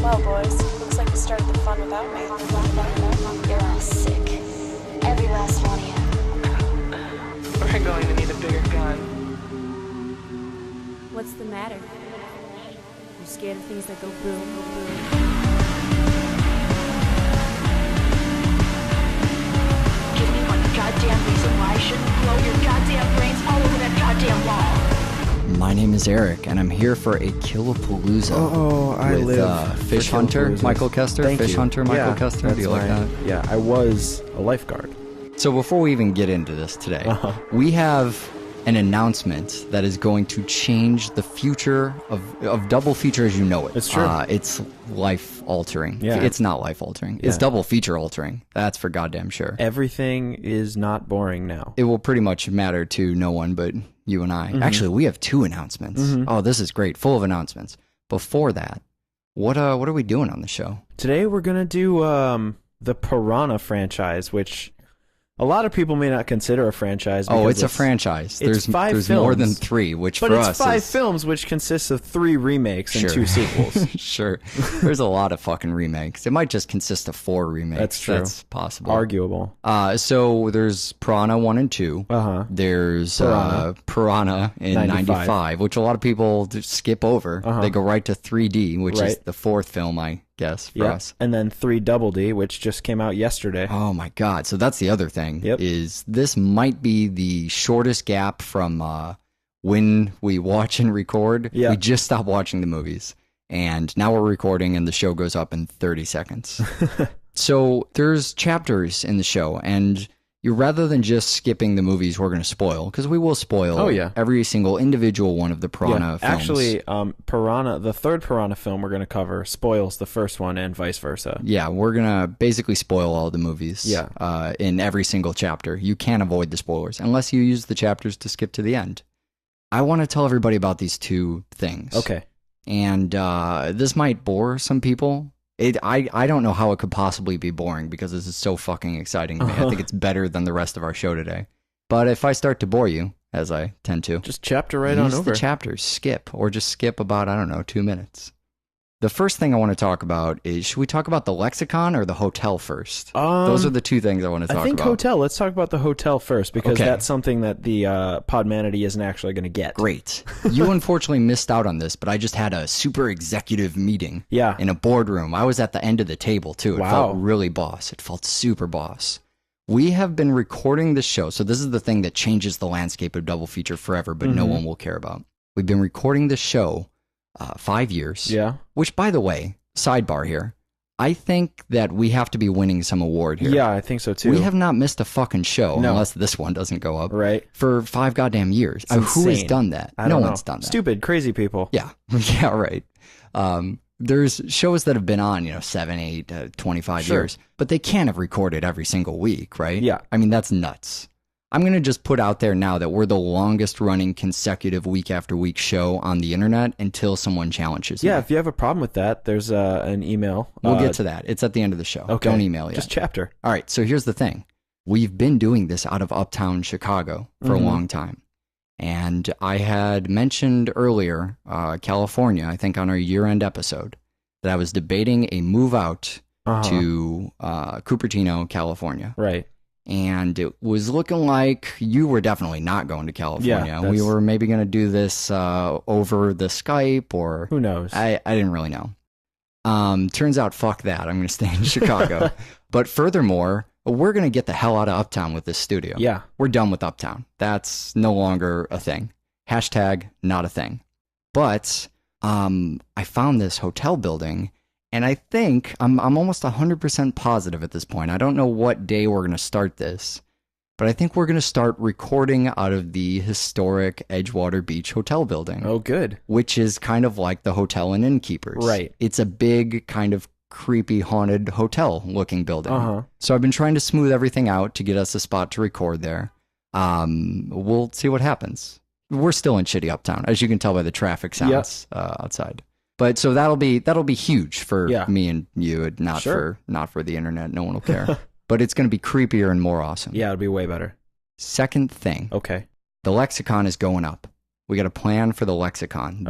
Well, boys, looks like you started the fun without me. You're all sick. Every last one of you. We're going to need a bigger gun. What's the matter? You scared of things that go boom, boom, boom? Give me one goddamn reason why I shouldn't blow your goddamn brains all over that goddamn wall. My name is Eric, and I'm here for a Killapalooza. With Fish Hunter, Michael Kester. Thank Fish you. Hunter, Michael Yeah, Kester. Do you like that? Yeah, I was a lifeguard. So before we even get into this today, we have an announcement that is going to change the future of double feature as you know it. It's true. It's life altering. Yeah. It's not life altering. Yeah. It's double feature altering. That's for goddamn sure. Everything is not boring now. It will pretty much matter to no one but you and I. Actually, we have 2 announcements. Oh, this is great. Full of announcements. Before that, what are we doing on the show? Today we're going to do the Piranha franchise, which a lot of people may not consider a franchise. Oh, it's a franchise. It's There's 5 there's films. more than 3, which But for it's us 5 is... films, which consists of 3 remakes and 2 sequels. Sure. There's a lot of fucking remakes. It might just consist of 4 remakes. That's true. That's possible. Arguable. So there's Piranha 1 and 2. There's Piranha in 95, which a lot of people just skip over. They go right to 3D, which is the 4th film, I guess, for us. And then 3 Double D, which just came out yesterday. Oh my god. So that's the other thing, is this might be the shortest gap from when we watch and record. Yeah. We just stopped watching the movies. And now we're recording and the show goes up in 30 seconds. So there's chapters in the show, and rather than just skipping the movies we're going to spoil, because we will spoil every single individual one of the Piranha films. Actually, Piranha, the 3rd Piranha film we're going to cover spoils the first one and vice versa. Yeah, we're going to basically spoil all the movies in every single chapter. You can't avoid the spoilers unless you use the chapters to skip to the end. I want to tell everybody about these 2 things. Okay. And this might bore some people. I don't know how it could possibly be boring because this is so fucking exciting to me. I think it's better than the rest of our show today. But if I start to bore you, as I tend to, just chapter right on over. The chapters, skip, or just skip about, I don't know, 2 minutes. The first thing I want to talk about is, should we talk about the lexicon or the hotel first? Those are the 2 things I want to talk about. I think hotel. Let's talk about the hotel first, because that's something that the Podmanity isn't actually going to get. Great. You unfortunately missed out on this, but I just had a super executive meeting in a boardroom. I was at the end of the table, too. It felt really boss. It felt super boss. We have been recording the show, so this is the thing that changes the landscape of double feature forever, but no one will care about. We've been recording the show 5 years. Yeah. Which, by the way, sidebar here, I think that we have to be winning some award here. Yeah, I think so too. We have not missed a fucking show, unless this one doesn't go up. Right. For 5 goddamn years. Who has done that? No one's done that. Stupid, crazy people. Yeah. Yeah, right. There's shows that have been on, 7, 8, 25 years, but they can't have recorded every single week, right? Yeah. I mean, that's nuts. I'm going to just put out there now that we're the longest running consecutive week after week show on the internet until someone challenges me. Yeah, if you have a problem with that, there's an email. We'll get to that. It's at the end of the show. Okay. Don't email yet. Just chapter. All right, so here's the thing. We've been doing this out of Uptown Chicago for a long time. And I had mentioned earlier, California, I think on our year-end episode, that I was debating a move out to Cupertino, California. Right. And it was looking like you were definitely not going to California. Yeah, we were maybe going to do this over the Skype or... Who knows? I didn't really know. Turns out, fuck that. I'm going to stay in Chicago. But furthermore, we're going to get the hell out of Uptown with this studio. Yeah. We're done with Uptown. That's no longer a thing. Hashtag not a thing. But I found this hotel building... And I think, I'm almost 100% positive at this point. I don't know what day we're going to start this, but I think we're going to start recording out of the historic Edgewater Beach Hotel building. Oh, good. Which is kind of like the Hotel and Innkeepers. Right. It's a big, kind of creepy, haunted hotel-looking building. So I've been trying to smooth everything out to get us a spot to record there. We'll see what happens. We're still in shitty Uptown, as you can tell by the traffic sounds outside. But so that'll be huge for me and you, not for the internet. No one will care. But it's going to be creepier and more awesome. Yeah, it'll be way better. Second thing. Okay. The lexicon is going up. We got a plan for the lexicon.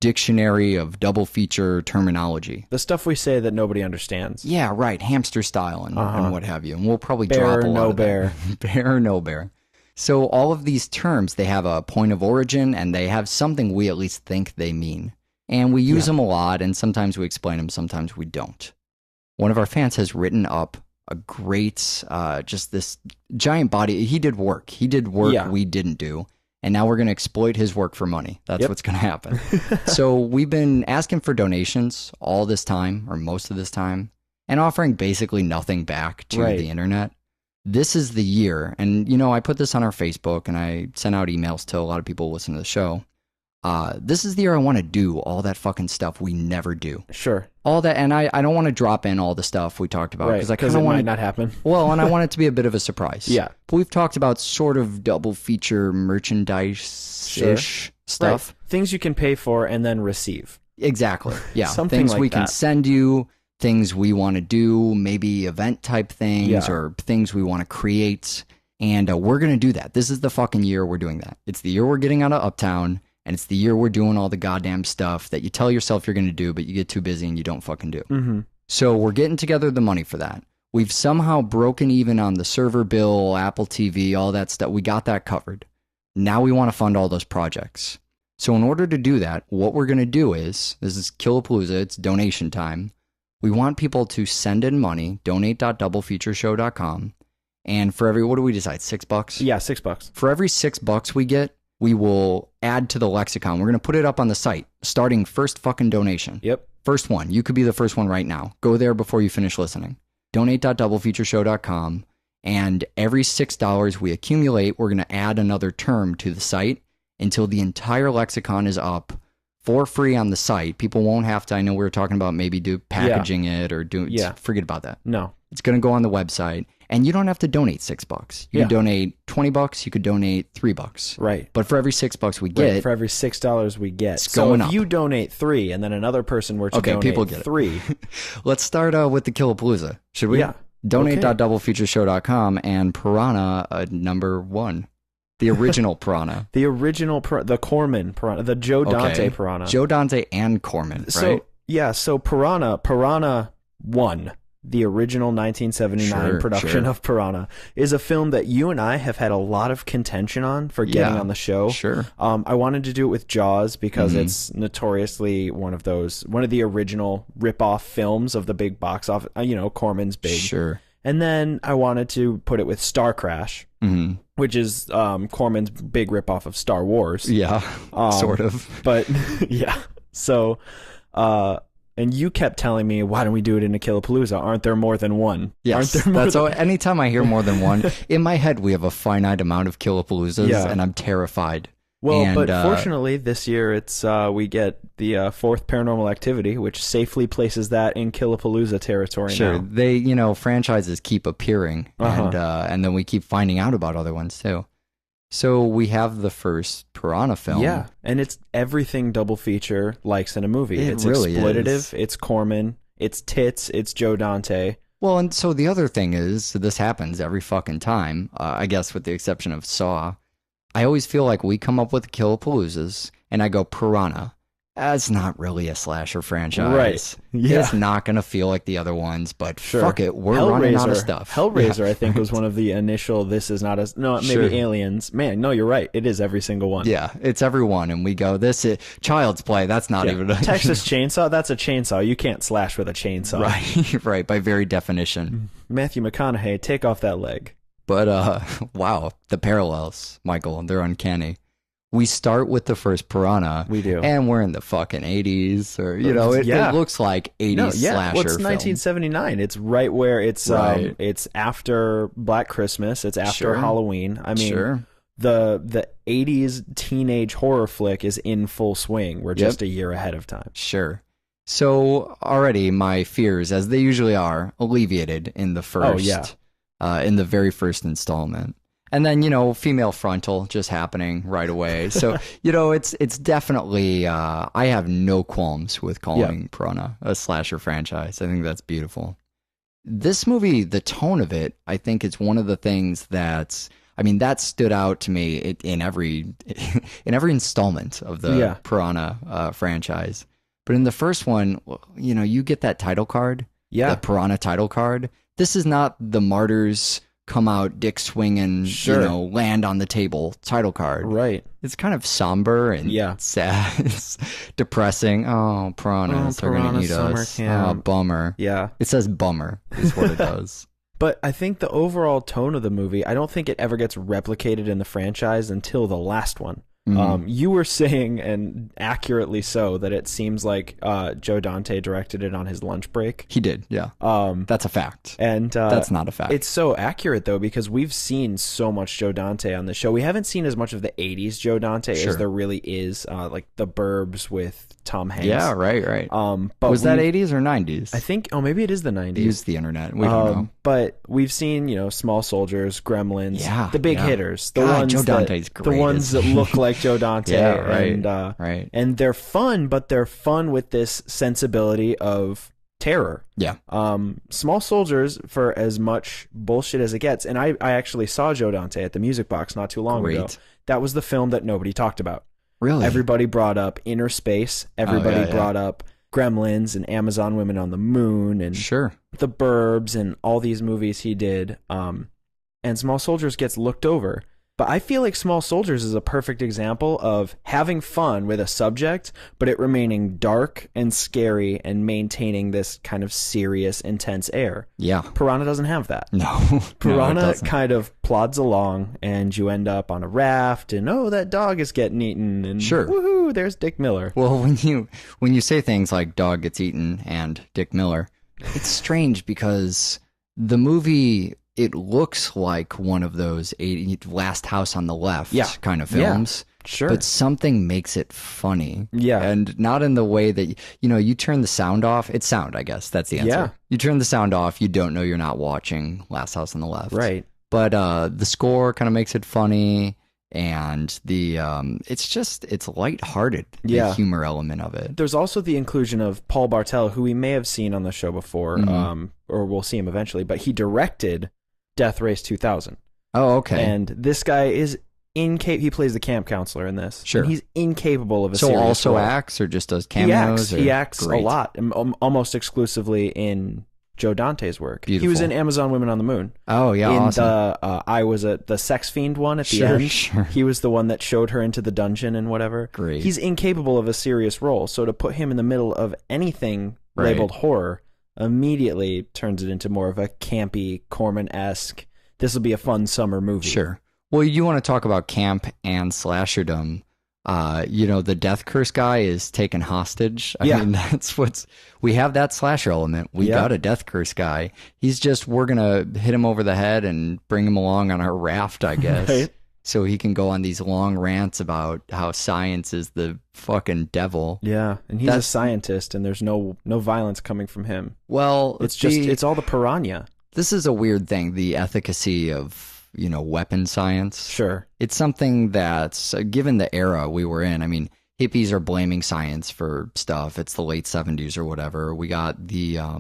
dictionary of double feature terminology. The stuff we say that nobody understands. Yeah, right. Hamster style and what have you. And we'll probably Bear, drop a lot no of bear. that. Bear, no bear. So all of these terms, they have a point of origin and they have something we at least think they mean. And we use them a lot, and sometimes we explain them, sometimes we don't. One of our fans has written up a great, just this giant body. He did work we didn't do. And now we're going to exploit his work for money. That's what's going to happen. So we've been asking for donations all this time, or most of this time, and offering basically nothing back to the internet. This is the year. And, I put this on our Facebook, and I sent out emails to a lot of people who listen to the show. This is the year I want to do all that fucking stuff we never do. Sure. All that, and I don't want to drop in all the stuff we talked about because I kind of want it might not happen. Well, and I want it to be a bit of a surprise. Yeah. But we've talked about sort of double feature merchandise-ish stuff. Right. Things you can pay for and then receive. Exactly. Yeah. Something things like we can that. send you, things we want to do, maybe event type things or things we want to create. And we're going to do that. This is the fucking year we're doing that. It's the year we're getting out of Uptown. And it's the year we're doing all the goddamn stuff that you tell yourself you're going to do, but you get too busy and you don't fucking do. Mm-hmm. So we're getting together the money for that. We've somehow broken even on the server bill, Apple TV, all that stuff. We got that covered. Now we want to fund all those projects. So in order to do that, what we're going to do is, this is Killapalooza, it's donation time. We want people to send in money, donate.doublefeatureshow.com. And for every, what do we decide, $6? Yeah, $6. For every $6 we get, we will add to the lexicon. We're going to put it up on the site, starting first fucking donation. Yep. First one. You could be the first one right now. Go there before you finish listening. Donate.doublefeatureshow.com. And every $6 we accumulate, we're going to add another term to the site until the entire lexicon is up for free on the site. People won't have to, I know we were talking about maybe do packaging it or forget about that. No. It's going to go on the website. And you don't have to donate $6. You could donate $20. You could donate $3. Right. But for every $6 we get, for every $6 we get, it's going if up. you donate $3 and then another person were to donate people get $3, let's start with the Killapalooza. Should we? Yeah. Donate.doublefeatureshow.com and Piranha number 1, the original Piranha, the Corman Piranha, the Joe Dante Piranha, Joe Dante and Corman, right? So Piranha 1. The original 1979 production of Piranha is a film that you and I have had a lot of contention on for getting on the show. Sure. I wanted to do it with Jaws because it's notoriously one of the original rip-off films of the big box office, Corman's big. Sure. And then I wanted to put it with Star Crash, which is Corman's big rip-off of Star Wars. Yeah, sort of. But, yeah. So, and you kept telling me, why don't we do it in a Killapalooza? Aren't there more than one? Yes, anytime I hear more than one, in my head we have a finite amount of Killapaloozas, and I'm terrified. Well, but fortunately, this year it's we get the fourth Paranormal Activity, which safely places that in Killapalooza territory Sure, now. they, franchises keep appearing, and then we keep finding out about other ones too. So we have the first Piranha film. Yeah, and it's everything double feature likes in a movie. It's really exploitative, is. It's Corman, it's tits, it's Joe Dante. Well, and so the other thing is, this happens every fucking time, I guess with the exception of Saw. I always feel like we come up with Killapaloozas, and I go, Piranha. That's not really a slasher franchise. Right. Yeah. It's not going to feel like the other ones, but fuck it, we're running out of stuff. Hellraiser, I think, was one of the initial, this is not as, no, maybe Aliens. Man, no, you're right. It is every single one. Yeah, it's every one, and we go, this is Child's Play, that's not even a... Texas Chainsaw, that's a chainsaw. You can't slash with a chainsaw. Right, right, by very definition. Matthew McConaughey, take off that leg. But, wow, the parallels, Michael, they're uncanny. We start with the first Piranha. We do. And we're in the fucking 80s, or, it looks like 80s slasher Well, it's 1979. It's right where it's it's after Black Christmas. It's after Halloween. I mean, the 80s teenage horror flick is in full swing. We're just a year ahead of time. Sure. So already my fears, as they usually are, alleviated in the first, in the very first installment. And then, female frontal just happening right away. So, it's definitely, I have no qualms with calling Piranha a slasher franchise. I think that's beautiful. This movie, the tone of it, I think it's one of the things that I mean, that stood out to me in every installment of the Piranha franchise. But in the first one, you know, you get that title card, the Piranha title card. This is not the Martyrs come out dick swinging, you know, land on the table title card. Right. It's kind of somber and sad. It's depressing. Oh, piranhas are going to eat us. Oh, bummer. Yeah. It says bummer is what it does. But I think the overall tone of the movie, I don't think it ever gets replicated in the franchise until the last one. You were saying, and accurately so, that it seems like Joe Dante directed it on his lunch break. He did, yeah. That's a fact. And that's not a fact. It's so accurate, though, because we've seen so much Joe Dante on the show. We haven't seen as much of the 80s Joe Dante as there really is, like The Burbs with Tom Hanks. Yeah, right. But was that 80s or 90s? I think, maybe it is the 90s. Use the internet. We don't know. But we've seen, you know, Small Soldiers, Gremlins, the big hitters, the God, ones Joe Dante's great, the ones that look like Joe Dante. Right. And they're fun, but they're fun with this sensibility of terror. Yeah. Small Soldiers, for as much bullshit as it gets, and I actually saw Joe Dante at the Music Box not too long ago. That was the film that nobody talked about. Really? Everybody brought up Inner Space. Everybody brought up Gremlins and Amazon Women on the Moon and The Burbs and all these movies he did. And Small Soldiers gets looked over. But I feel like Small Soldiers is a perfect example of having fun with a subject, but it remaining dark and scary and maintaining this kind of serious, intense air. Yeah. Piranha doesn't have that. No. Piranha kind of plods along, and you end up on a raft, and that dog is getting eaten, and woohoo, there's Dick Miller. Well, when you say things like dog gets eaten and Dick Miller, it's strange because the movie, it looks like one of those Last House on the Left kind of films. Yeah, sure. But something makes it funny. Yeah. And not in the way that, you turn the sound off. It's sound, I guess. That's the answer. Yeah. You turn the sound off, you don't know you're not watching Last House on the Left. Right. But the score kind of makes it funny. And it's lighthearted, the humor element of it. There's also the inclusion of Paul Bartel, who we may have seen on the show before, or we'll see him eventually, but he directed Death Race 2000. Oh, okay. And this guy is he plays the camp counselor in this. Sure. And he's incapable of a serious also role. Acts or just does cameos? He acts a lot, almost exclusively in Joe Dante's work. Beautiful. He was in Amazon Women on the Moon. Oh, yeah, awesome. I was the sex fiend one at the end. Sure. He was the one that showed her into the dungeon and whatever. Great. He's incapable of a serious role, so to put him in the middle of anything labeled horror immediately turns it into more of a campy, Corman-esque, this will be a fun summer movie. Sure. Well, you want to talk about camp and slasherdom. The death curse guy is taken hostage. I mean, that's we have that slasher element. We got a death curse guy. We're going to hit him over the head and bring him along on our raft, I guess. Right. So he can go on these long rants about how science is the fucking devil. Yeah, and he's a scientist, and there's no violence coming from him. Well, it's all the piranha. This is a weird thing, the efficacy of, weapon science. Sure. It's something that's, given the era we were in, I mean, hippies are blaming science for stuff. It's the late 70s or whatever. We got there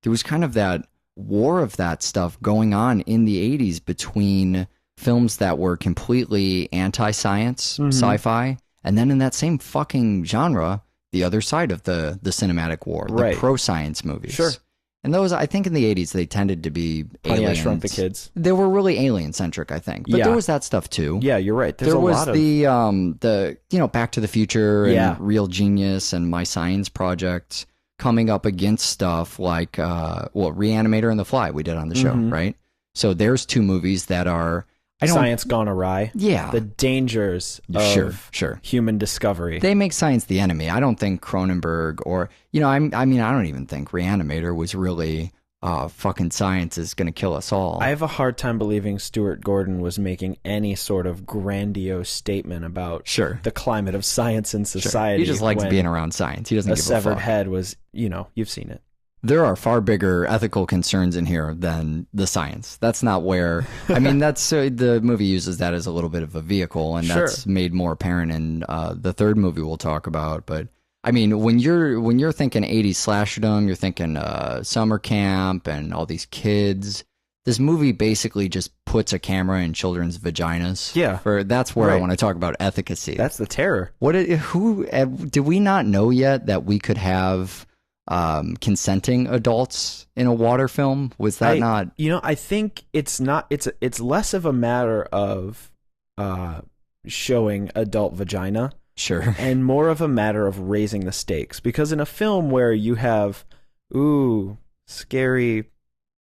was kind of that war of that stuff going on in the 80s between films that were completely anti-science, sci-fi, and then in that same fucking genre, the other side of the cinematic war, the pro-science movies. Sure. And those, I think in the 80s, they tended to be Honey, I Shrunk the Kids. They were really alien-centric, I think. But there was that stuff, too. Yeah, you're right. There was the Back to the Future and Real Genius and My Science Project coming up against stuff like, Reanimator and The Fly we did on the show, right? So there's two movies that are... Science gone awry. Yeah. The dangers of human discovery. They make science the enemy. I don't think Cronenberg or, I don't even think Reanimator was really fucking science is going to kill us all. I have a hard time believing Stuart Gordon was making any sort of grandiose statement about the climate of science in society. He just likes being around science. He doesn't give a fuck. A severed head was, you've seen it. There are far bigger ethical concerns in here than the science. That's not where, that's the movie uses that as a little bit of a vehicle, and that's made more apparent in the third movie we'll talk about. But when you're thinking 80s slasherdom, you're thinking summer camp and all these kids. this movie basically just puts a camera in children's vaginas. Yeah. That's where I want to talk about efficacy. That's the terror. Do we not know yet that we could have consenting adults in a water film? Was that not? I think it's not. It's less of a matter of showing adult vagina. Sure. And more of a matter of raising the stakes. Because in a film where you have, scary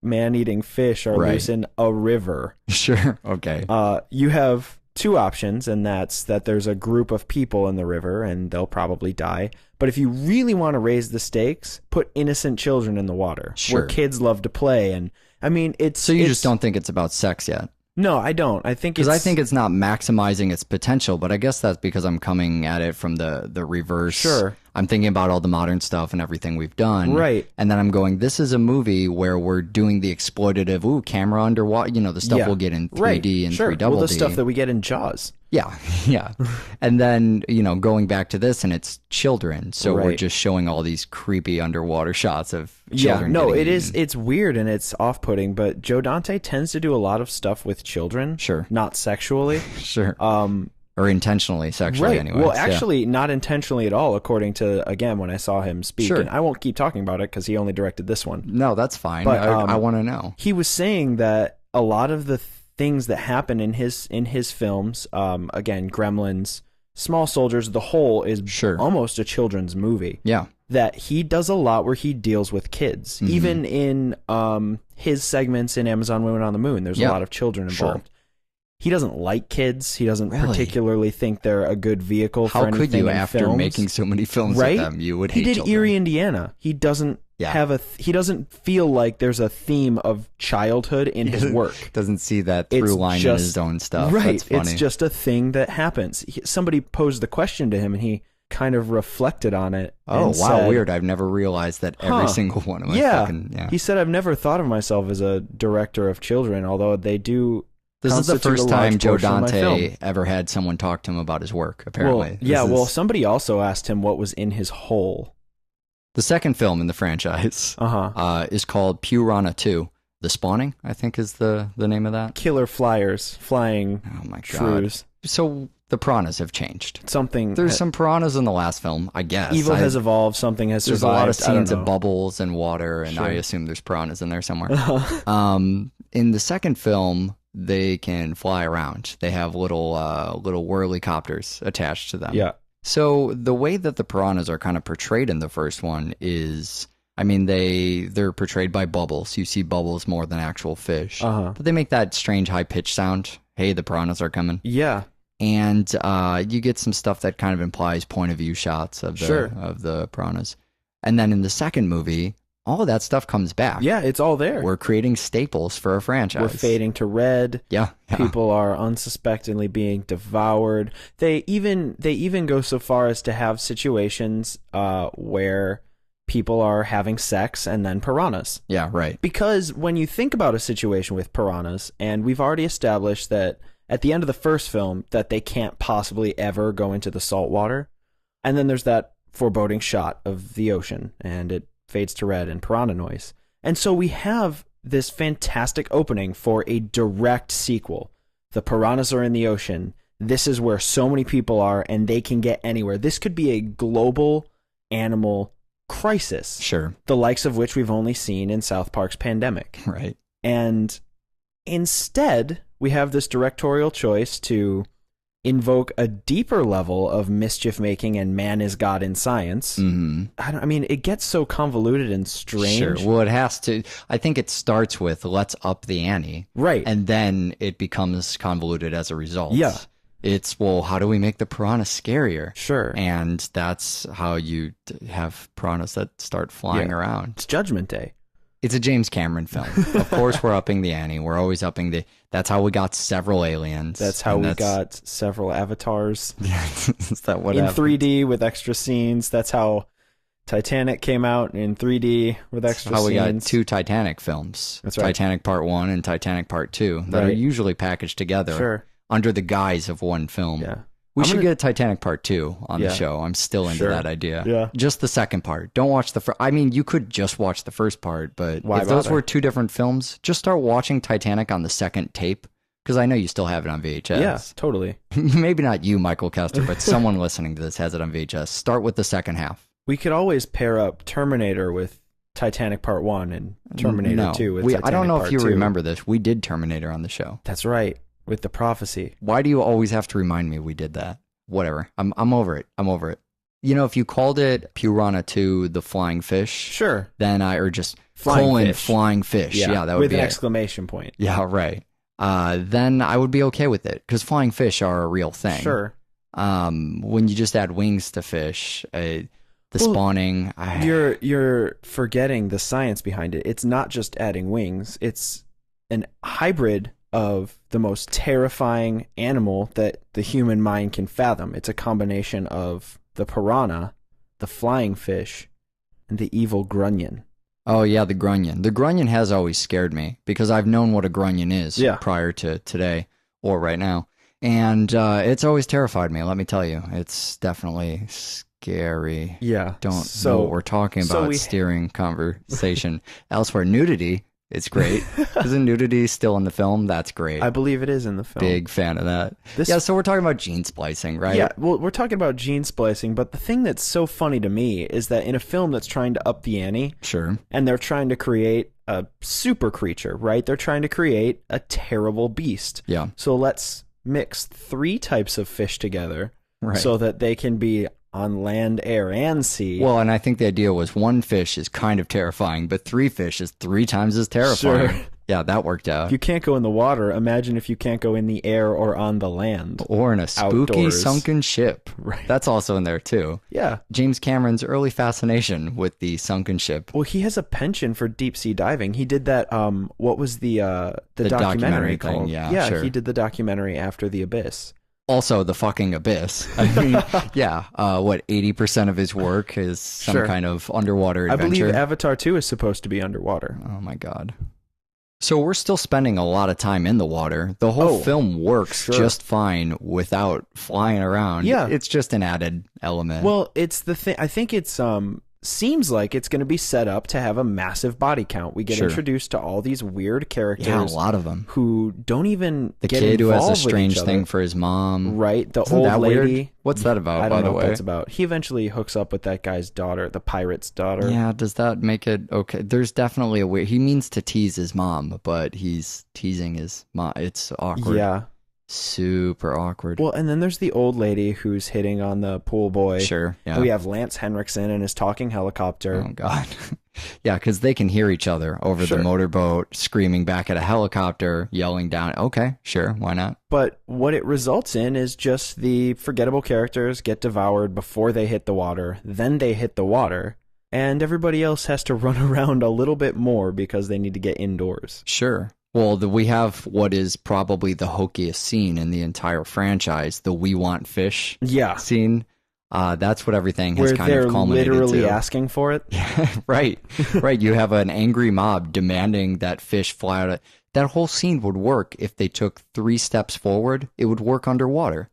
man-eating fish are loose in a river. Sure. Okay. You have two options, and that's that there's a group of people in the river and they'll probably die. But if you really want to raise the stakes, put innocent children in the water where kids love to play. And I mean, So you just don't think it's about sex yet? No, I don't. I think I think it's not maximizing its potential, but I guess that's because I'm coming at it from the reverse. Sure. I'm thinking about all the modern stuff and everything we've done. Right. And then I'm going, this is a movie where we're doing the exploitative, camera underwater, the stuff we'll get in 3D and 3 double D. Well, the stuff that we get in Jaws. Yeah, yeah. And then, going back to this, and it's children. So we're just showing all these creepy underwater shots of children. Yeah, no, it's weird and it's off-putting, but Joe Dante tends to do a lot of stuff with children. Sure. Not sexually. Sure. Or intentionally sexually, anyway. Well, actually, not intentionally at all, according to, again, when I saw him speak. Sure. And I won't keep talking about it because he only directed this one. No, that's fine. But, I want to know. He was saying that a lot of the things that happen in his films, again, Gremlins, Small Soldiers, the whole is almost a children's movie. Yeah. That he does a lot where he deals with kids. Mm-hmm. Even in his segments in Amazon Women on the Moon, there's a lot of children involved. Sure. He doesn't like kids. He doesn't particularly think they're a good vehicle for anything. How could you, in after films. Making so many films with them, you would hate He did children. Erie, Indiana. He doesn't have he doesn't feel like there's a theme of childhood in his work. Doesn't see that through line in his own stuff. Right. That's funny. It's just a thing that happens. Somebody posed the question to him, and he kind of reflected on it. Oh, wow, said, weird. I've never realized that every single one of my He said, I've never thought of myself as a director of children, although they do. This is the first time Joe Dante ever had someone talk to him about his work, apparently. Well, somebody also asked him what was in his hole. The second film in the franchise is called Piranha 2. The Spawning, I think, is the name of that. Killer flyers flying shrews. So the piranhas have changed. There's some piranhas in the last film, I guess. Evil has evolved. Something has survived. There's a lot of scenes of bubbles and water, and I assume there's piranhas in there somewhere. In the second film, they can fly around. They have little whirly-copters attached to them. Yeah. So the way that the piranhas are kind of portrayed in the first one is, I mean, they're portrayed by bubbles. You see bubbles more than actual fish. But they make that strange high-pitched sound. Hey, the piranhas are coming. Yeah. And you get some stuff that kind of implies point-of-view shots of the piranhas. And then in the second movie, all of that stuff comes back. Yeah, it's all there. We're creating staples for a franchise. We're fading to red. Yeah. People are unsuspectingly being devoured. They even go so far as to have situations where people are having sex and then piranhas. Yeah, right. Because when you think about a situation with piranhas, and we've already established that at the end of the first film that they can't possibly ever go into the salt water, and then there's that foreboding shot of the ocean, and it fades to red and piranha noise. And so we have this fantastic opening for a direct sequel. The piranhas are in the ocean. This is where so many people are, and they can get anywhere. This could be a global animal crisis. Sure. The likes of which we've only seen in South Park's Pandemic. Right. And instead, we have this directorial choice to invoke a deeper level of mischief making and man is God in science. Mm-hmm. I mean, it gets so convoluted and strange. Sure. Well, it has to. I think it starts with let's up the ante. Right. And then it becomes convoluted as a result. Yeah. It's, well, how do we make the piranha scarier? Sure. And that's how you have piranhas that start flying around. It's Judgment Day. It's a James Cameron film. Of course, we're upping the ante. We're always upping the... That's how we got several aliens. That's how we got several avatars. Is that what in happened? 3D with extra scenes. That's how Titanic came out in 3D with extra scenes. How we got 2 Titanic films. That's right. Titanic Part 1 and Titanic Part 2 that are usually packaged together under the guise of one film. Yeah. We should get Titanic Part 2 on the show. I'm still into that idea. Yeah. Just the second part. Don't watch the first. I mean, you could just watch the first part, but Why if those were two different films, just start watching Titanic on the second tape, because I know you still have it on VHS. Yeah, totally. Maybe not you, Michael Kester, but someone listening to this has it on VHS. Start with the second half. We could always pair up Terminator with Titanic Part 1 and Terminator 2 with Titanic I don't know Part if you 2. remember this. We did Terminator on the show. That's right, with the prophecy. Why do you always have to remind me we did that? Whatever. I'm over it. I'm over it. You know, if you called it Piranha 2, the flying fish. Sure. Then or just flying fish. Yeah, that would be with an exclamation point. Yeah, right. Then I would be okay with it, because flying fish are a real thing. Sure. When you just add wings to fish, spawning. You're forgetting the science behind it. It's not just adding wings. It's an hybrid of the most terrifying animal that the human mind can fathom. It's a combination of the piranha, the flying fish, and the evil grunion. Oh yeah, the grunion. The grunion has always scared me, because I've known what a grunion is prior to today or right now. And it's always terrified me, let me tell you. It's definitely scary. Yeah. Don't know what we're talking about, steering conversation elsewhere. Nudity, it's great. Isn't nudity still in the film? That's great. I believe it is in the film. Big fan of that. So we're talking about gene splicing, right? Yeah, well, we're talking about gene splicing, but the thing that's so funny to me is that in a film that's trying to up the ante, sure, and they're trying to create a super creature, right? They're trying to create a terrible beast. Yeah. So let's mix 3 types of fish together, right, so that they can be on land, air, and sea. Well, and I think the idea was 1 fish is kind of terrifying, but 3 fish is 3 times as terrifying. Sure. Yeah, that worked out. If you can't go in the water, imagine if you can't go in the air or on the land. Or in a spooky outdoors. Sunken ship. Right. That's also in there too. Yeah. James Cameron's early fascination with the sunken ship. Well, he has a penchant for deep sea diving. He did that, what was the documentary called? Thing, yeah, sure. He did the documentary After the Abyss. Also, the fucking abyss. I mean, 80% of his work is some kind of underwater adventure. I believe Avatar 2 is supposed to be underwater. Oh my god. So we're still spending a lot of time in the water. The whole film works just fine without flying around. Yeah. It's just an added element. Well, it's the thing. I think it's seems like it's going to be set up to have a massive body count. We get introduced to all these weird characters. Yeah, a lot of them. Who don't even the get kid who has a involved strange with each thing other. for his mom. Right. The Isn't old that lady. Weird? What's that about, I don't by know the what way? that's about. He eventually hooks up with that guy's daughter, the pirate's daughter. Yeah, does that make it okay? There's definitely a weird... He means to tease his mom, but he's teasing his mom. It's awkward. Yeah. Super awkward. Well, and then there's the old lady who's hitting on the pool boy. Sure, yeah. We have Lance Henriksen and his talking helicopter. Oh, God. Yeah, because they can hear each other over the motorboat, screaming back at a helicopter, yelling down. Okay, sure, why not? But what it results in is just the forgettable characters get devoured before they hit the water, then they hit the water, and everybody else has to run around a little bit more because they need to get indoors. Sure. Well, we have what is probably the hokiest scene in the entire franchise, the "We Want Fish" scene. That's what everything has kind of culminated to. Where they're literally asking for it. Right. You have an angry mob demanding that fish fly out. That whole scene would work if they took 3 steps forward. It would work underwater.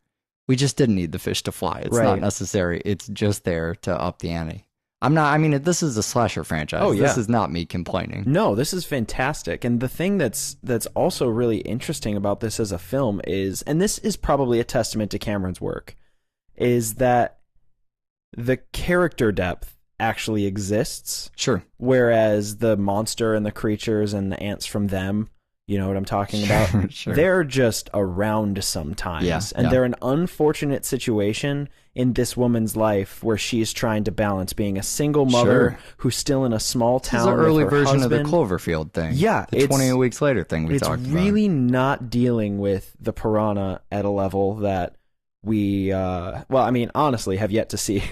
We just didn't need the fish to fly. It's not necessary. It's just there to up the ante. This is a slasher franchise. Oh, yeah. This is not me complaining. No, this is fantastic. And the thing that's also really interesting about this as a film is, and this is probably a testament to Cameron's work, is that the character depth actually exists. Sure. Whereas the monster and the creatures and the ants from them, you know what I'm talking about? Sure. They're just around sometimes. They're an unfortunate situation in this woman's life where she's trying to balance being a single mother who's still in a small town. This is an early with her version husband. of the Cloverfield thing. Yeah. The 28 weeks later thing we talked about. It's really not dealing with the piranha at a level that we, honestly have yet to see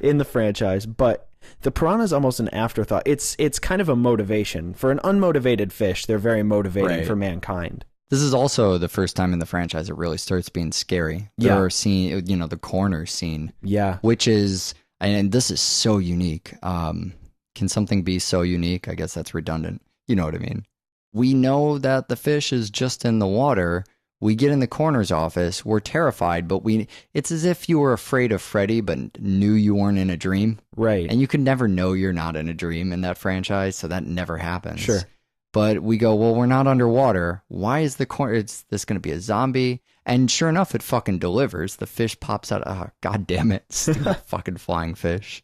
in the franchise. But the piranha is almost an afterthought. It's kind of a motivation. For an unmotivated fish, they're very motivating for mankind. This is also the first time in the franchise it really starts being scary. There are the corner scene. Yeah. Which is, and this is so unique. Can something be so unique? I guess that's redundant. You know what I mean? We know that the fish is just in the water We get in the coroner's office. We're terrified, but it's as if you were afraid of Freddy, but knew you weren't in a dream. Right. And you could never know you're not in a dream in that franchise, so that never happens. Sure. But we go, well, we're not underwater. Why is is this going to be a zombie? And sure enough, it fucking delivers. The fish pops out. Oh, God damn it. Stupid fucking flying fish.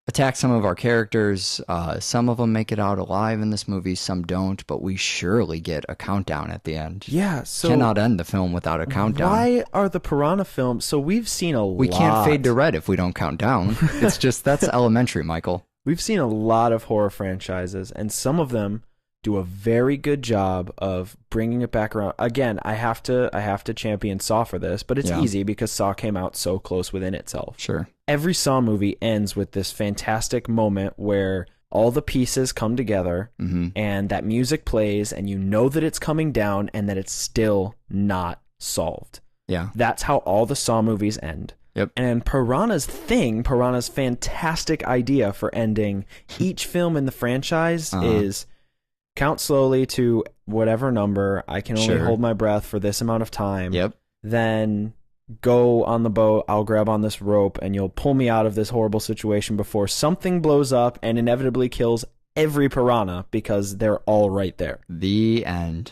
Attack some of our characters. Some of them make it out alive in this movie. Some don't, but we surely get a countdown at the end. Yeah, so... Cannot end the film without a countdown. Why are the Piranha films... So we've seen a lot... We can't fade to red if we don't count down. It's just, that's elementary, Michael. We've seen a lot of horror franchises, and some of them do a very good job of bringing it back around. Again, I have to champion Saw for this, but it's easy because Saw came out so close within itself. Sure. Every Saw movie ends with this fantastic moment where all the pieces come together and that music plays and you know that it's coming down and that it's still not solved. Yeah. That's how all the Saw movies end. Yep. And Piranha's fantastic idea for ending each film in the franchise is count slowly to whatever number. I can only hold my breath for this amount of time. Yep. Then go on the boat. I'll grab on this rope and you'll pull me out of this horrible situation before something blows up and inevitably kills every piranha because they're all right there. The end.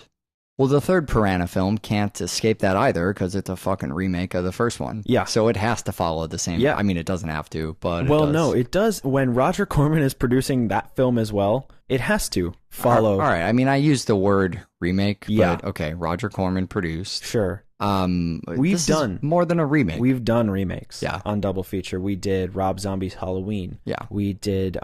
Well, the third Piranha film can't escape that either because it's a fucking remake of the first one. Yeah. So it has to follow the same. Yeah. I mean, it doesn't have to, but well, it does. no, it does. When Roger Corman is producing that film as well, it has to follow. All right. I mean, I used the word remake, Yeah. but okay, Roger Corman produced. Sure. We've This done is more than a remake. We've done remakes Yeah. on Double Feature. We did Rob Zombie's Halloween. Yeah. We did...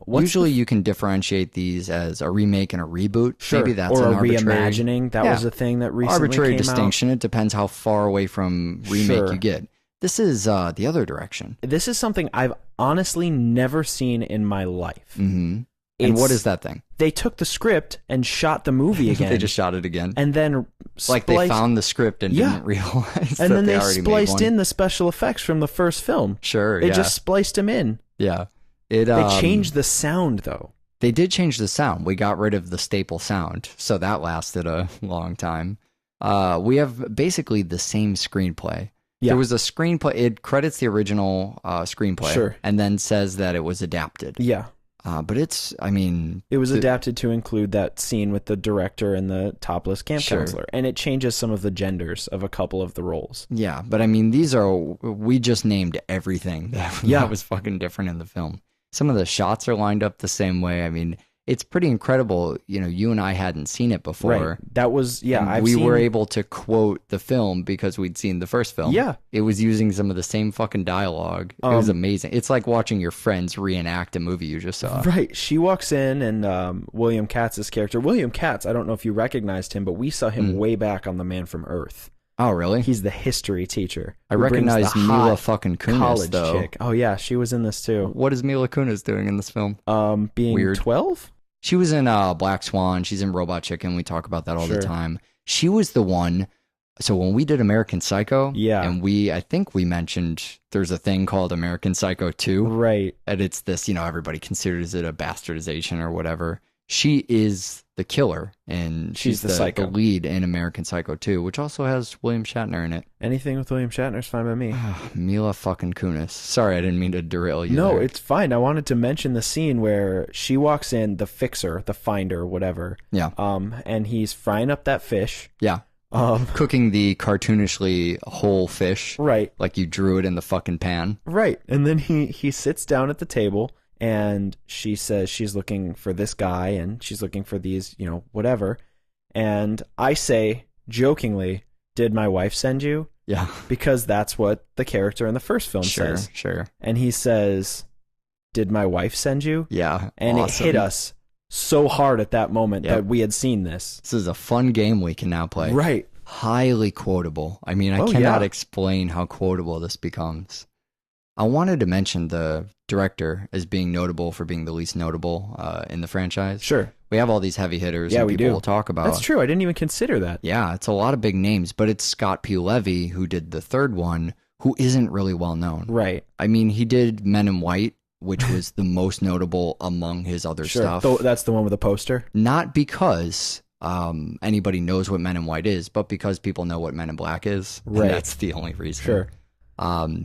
Usually you can differentiate these as a remake and a reboot. Sure. Maybe that's or an a arbitrary... reimagining. That was a thing that recently arbitrary came distinction. It depends how far away from remake Sure. you get. This is the other direction. This is something I've honestly never seen in my life. Mm-hmm. And what is that thing? They took the script and shot the movie again. They just shot it again. And then like they found the script and didn't realize and that then they they already spliced made one. in the special effects from the first film. Sure, They yeah. just spliced them in. Yeah. They changed the sound, though. They did change the sound. We got rid of the staple sound, so that lasted a long time. We have basically the same screenplay. Yeah. There was a screenplay. It credits the original screenplay, Sure. and then says that it was adapted. Yeah. But it's, I mean... It was adapted to include that scene with the director and the topless camp counselor. And it changes some of the genders of a couple of the roles. Yeah, but I mean, we just named everything that was fucking different in the film. Some of the shots are lined up the same way. I mean, it's pretty incredible. You know, you and I hadn't seen it before. Right. That was, we were able to quote the film because we'd seen the first film. Yeah. It was using some of the same fucking dialogue. It was amazing. It's like watching your friends reenact a movie you just saw. Right. She walks in and William Katz's character, William Katz, I don't know if you recognized him, but we saw him way back on The Man from Earth. Oh, really? He's the history teacher. I recognize Mila fucking Kunis, college though. chick. Oh, yeah. She was in this, too. What is Mila Kunis doing in this film? Being Weird. 12? She was in Black Swan. She's in Robot Chicken. We talk about that all the time. She was the one. So when we did American Psycho, and I think we mentioned there's a thing called American Psycho 2. Right. And it's this, everybody considers it a bastardization or whatever. She is the killer, and she's the psycho. the lead in American Psycho 2, which also has William Shatner in it. Anything with William Shatner's fine by me. Mila fucking Kunis. Sorry, I didn't mean to derail you. No, there. it's fine. I wanted to mention the scene where she walks in, the fixer, the finder, whatever. Yeah. And he's frying up that fish. Yeah. Cooking the cartoonishly whole fish. Right. Like you drew it in the fucking pan. Right. And then he sits down at the table and she says she's looking for this guy and she's looking for these, whatever. And I say, jokingly, did my wife send you? Yeah. Because that's what the character in the first film says. Sure. And he says, did my wife send you? Yeah. And awesome. it hit us so hard at that moment that we had seen this. This is a fun game we can now play. Right. Highly quotable. I mean, I cannot explain how quotable this becomes. I wanted to mention the director as being notable for being the least notable in the franchise. Sure. We have all these heavy hitters Yeah, and we people do. will talk about. That's true. I didn't even consider that. Yeah, it's a lot of big names, but it's Scott P. Levy who did the third one, who isn't really well known. Right. I mean, he did Men in White, which was the most notable among his other stuff. That's the one with the poster? Not because anybody knows what Men in White is, but because people know what Men in Black is. Right. And that's the only reason. Sure.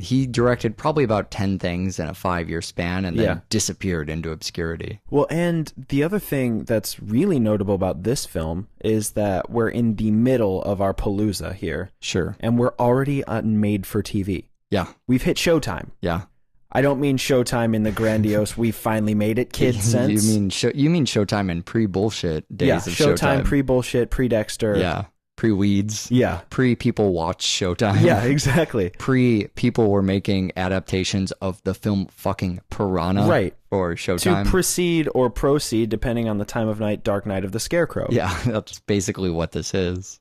He directed probably about 10 things in a 5-year span and then disappeared into obscurity. Well, and the other thing that's really notable about this film is that we're in the middle of our palooza here. Sure. And we're already on made for TV. Yeah. We've hit Showtime. Yeah. I don't mean Showtime in the grandiose "we finally made it" kid sense. You mean Showtime in pre-bullshit days of Showtime. Pre-bullshit, pre-Dexter. Yeah. Pre-weeds. Yeah. Pre-people watch Showtime. Yeah, exactly. Pre-people were making adaptations of the film fucking Piranha. Right. For Showtime. To precede or proceed, depending on the time of night, Dark Night of the Scarecrow. Yeah, that's basically what this is.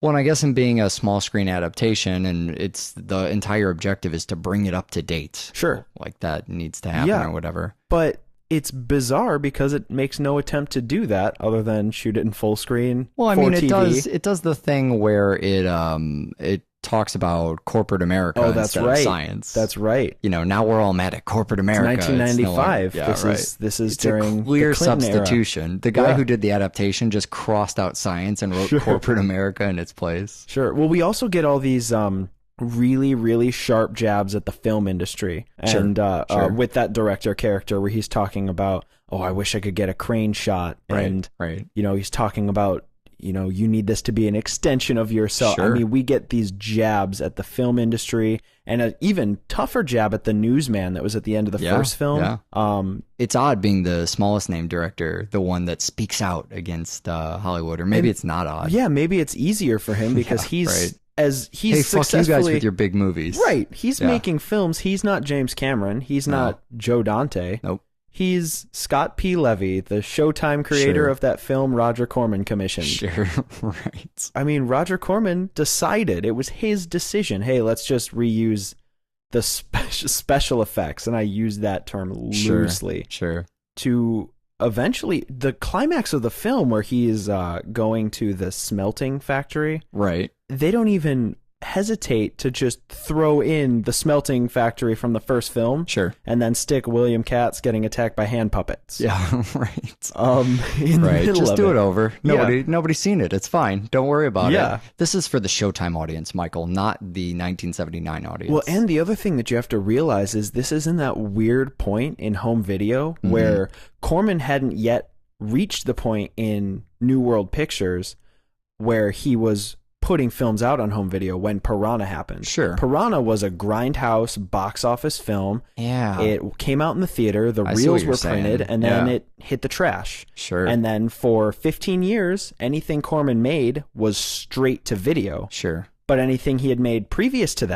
Well, and I guess in being a small screen adaptation, and it's the entire objective is to bring it up to date. Sure. Like that needs to happen or whatever. But it's bizarre because it makes no attempt to do that other than shoot it in full screen. Well, I for mean, TV. it does the thing where it talks about corporate America instead of science. That's right. You know, now we're all mad at corporate America. It's 1995. This is it's during a clear the Clinton substitution. Era. The guy who did the adaptation just crossed out science and wrote corporate America in its place. Sure. Well, we also get all these really, really sharp jabs at the film industry. And with that director character where he's talking about, oh, I wish I could get a crane shot. And, you know, he's talking about, you know, you need this to be an extension of yourself. Sure. I mean, we get these jabs at the film industry and an even tougher jab at the newsman that was at the end of the first film. Yeah. It's odd being the smallest name director, the one that speaks out against Hollywood, or maybe it's not odd. Yeah, maybe it's easier for him because he's hey, fuck you guys with your big movies. Right. He's making films. He's not James Cameron. He's not Joe Dante. Nope. He's Scott P. Levy, the Showtime creator of that film Roger Corman commissioned. Sure, right. I mean, Roger Corman decided, it was his decision, hey, let's just reuse the special effects, and I use that term loosely. Sure. To eventually, the climax of the film where he is going to the smelting factory. Right. They don't even hesitate to just throw in the smelting factory from the first film. Sure. And then stick William Katz getting attacked by hand puppets. Yeah, right. In the middle just of do it over. Nobody's seen it. It's fine. Don't worry about it. This is for the Showtime audience, Michael, not the 1979 audience. Well, and the other thing that you have to realize is this is in that weird point in home video where Corman hadn't yet reached the point in New World Pictures where he was putting films out on home video when Piranha happened. Sure. Piranha was a grindhouse box office film. Yeah. It came out in the theater. The reels were printed, and then it hit the trash. Sure. And then for 15 years, anything Corman made was straight to video. Sure. But anything he had made previous to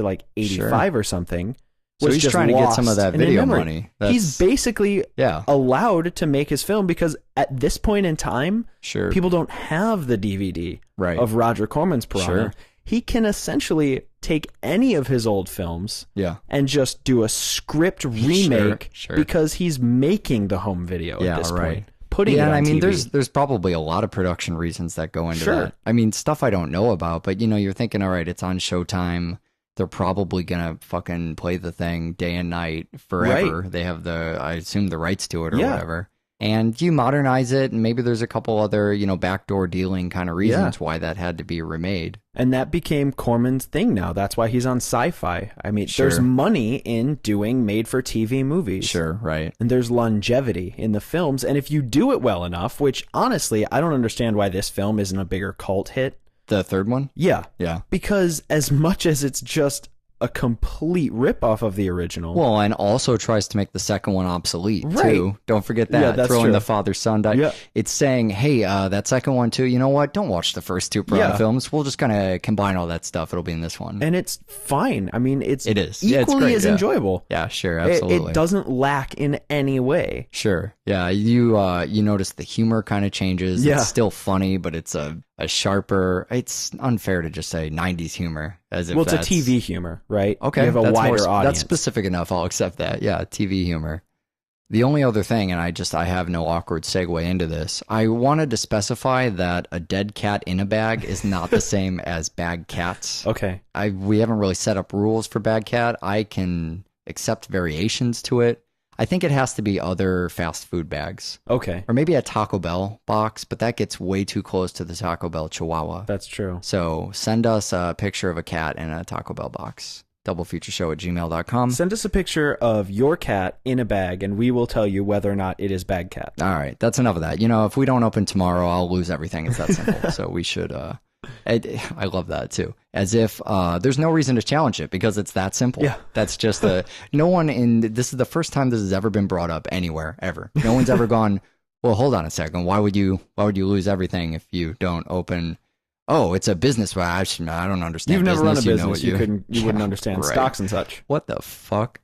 like 85 or something, so he's trying to get some of that video money. He's basically allowed to make his film because at this point in time, people don't have the DVD of Roger Corman's Piranha. He can essentially take any of his old films and just do a script remake because he's making the home video at this point. Putting it on I mean, TV. there's probably a lot of production reasons that go into that. I mean, stuff I don't know about, but you're thinking, all right, it's on Showtime. They're probably gonna fucking play the thing day and night forever. They have I assume the rights to it or whatever. And you modernize it, and maybe there's a couple other, backdoor dealing kind of reasons why that had to be remade. And that became Corman's thing now. That's why he's on Sci-Fi. I mean, there's money in doing made-for-TV movies. Sure, right. And there's longevity in the films. And if you do it well enough, which honestly, I don't understand why this film isn't a bigger cult hit. The third one? Yeah. Yeah. Because as much as it's just a complete ripoff of the original. Well, and also tries to make the second one obsolete, too. Don't forget that. Yeah, that's Throw in true. the father-son. It's saying, hey, that second one, too, you know what? Don't watch the first two Piranha films. We'll just kind of combine all that stuff. It'll be in this one. And it's fine. I mean, it is equally it's great, as enjoyable. Yeah, sure, absolutely. It doesn't lack in any way. Sure. Yeah, you notice the humor kind of changes. Yeah. It's still funny, but it's a sharper. It's unfair to just say 90s humor as if it's a TV humor, right? Okay, you have a wider audience. That's specific enough. I'll accept that. Yeah, TV humor. The only other thing, and I have no awkward segue into this, I wanted to specify that a dead cat in a bag is not the same as bag cats. Okay. We haven't really set up rules for bag cat. I can accept variations to it. I think it has to be other fast food bags. Okay. Or maybe a Taco Bell box, but that gets way too close to the Taco Bell Chihuahua. That's true. So send us a picture of a cat in a Taco Bell box. Doublefeatureshow@gmail.com. Send us a picture of your cat in a bag, and we will tell you whether or not it is bag cat. All right, that's enough of that. You know, if we don't open tomorrow, I'll lose everything. It's that simple. So we should... I love that too. As if there's no reason to challenge it because it's that simple. Yeah. That's just no one this is the first time this has ever been brought up anywhere, ever. No one's ever gone, well, hold on a second. Why would you lose everything if you don't open... Oh, it's a business. Well, I don't understand. You've never run a business. You wouldn't understand stocks and such. What the fuck?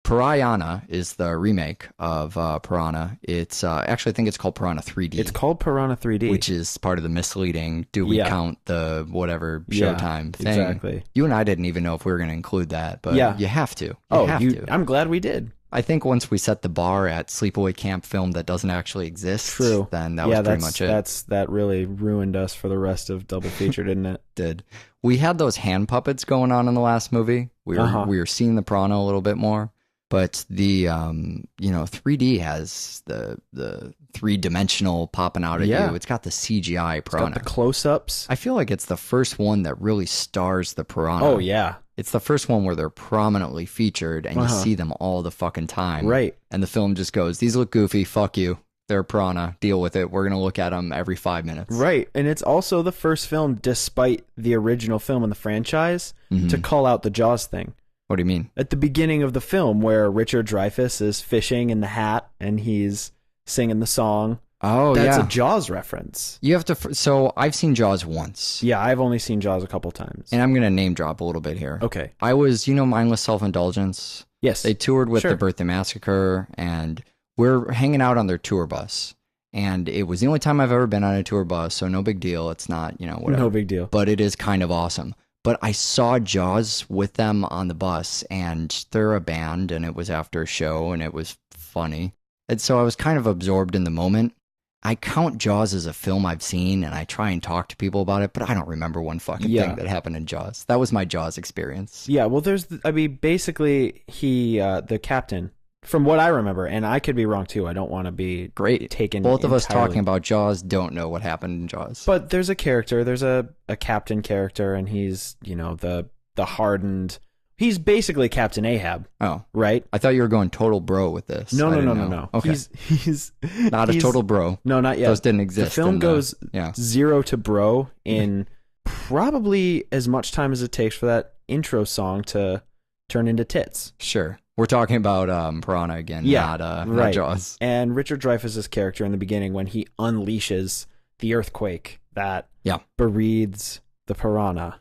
Piranha is the remake of Piranha. It's actually, I think it's called Piranha 3D. It's called Piranha 3D, which is part of the misleading. Do we count the whatever Showtime thing? Exactly. You and I didn't even know if we were going to include that, but you have to. I'm glad we did. I think once we set the bar at sleepaway camp film that doesn't actually exist, true, then that was pretty much it. That really ruined us for the rest of Double Feature, didn't it? Did. We had those hand puppets going on in the last movie. We were seeing the Piranha a little bit more, but the 3D has the three-dimensional popping out at you. It's got the CGI Piranha. It's got the close-ups. I feel like it's the first one that really stars the Piranha. Oh yeah. It's the first one where they're prominently featured and you see them all the fucking time. Right. And the film just goes, these look goofy, fuck you. They're Piranha, deal with it. We're going to look at them every 5 minutes. Right. And it's also the first film, despite the original film in the franchise, to call out the Jaws thing. What do you mean? At the beginning of the film where Richard Dreyfuss is fishing in the hat and he's singing the song. Oh, That's a Jaws reference. You have to... So, I've seen Jaws once. Yeah, I've only seen Jaws a couple times. And I'm going to name drop a little bit here. Okay. I was, Mindless Self-Indulgence? Yes. They toured with the Birthday Massacre, and we're hanging out on their tour bus. And it was the only time I've ever been on a tour bus, so no big deal. It's not, whatever. No big deal. But it is kind of awesome. But I saw Jaws with them on the bus, and they're a band, and it was after a show, and it was funny. And so I was kind of absorbed in the moment. I count Jaws as a film I've seen, and I try and talk to people about it, but I don't remember one fucking thing that happened in Jaws. That was my Jaws experience. Yeah, well, basically, the captain, from what I remember, and I could be wrong too, I don't want to be taken Both of us talking about Jaws don't know what happened in Jaws. But there's a character, there's a captain character, and he's, the hardened... He's basically Captain Ahab. Oh, right. I thought you were going total bro with this. No. Okay. He's not a total bro. No, not yet. Those didn't exist. The film goes 0 to bro in probably as much time as it takes for that intro song to turn into tits. Sure. We're talking about Piranha again, not Jaws. And Richard Dreyfuss's character in the beginning, when he unleashes the earthquake that bereads the Piranha.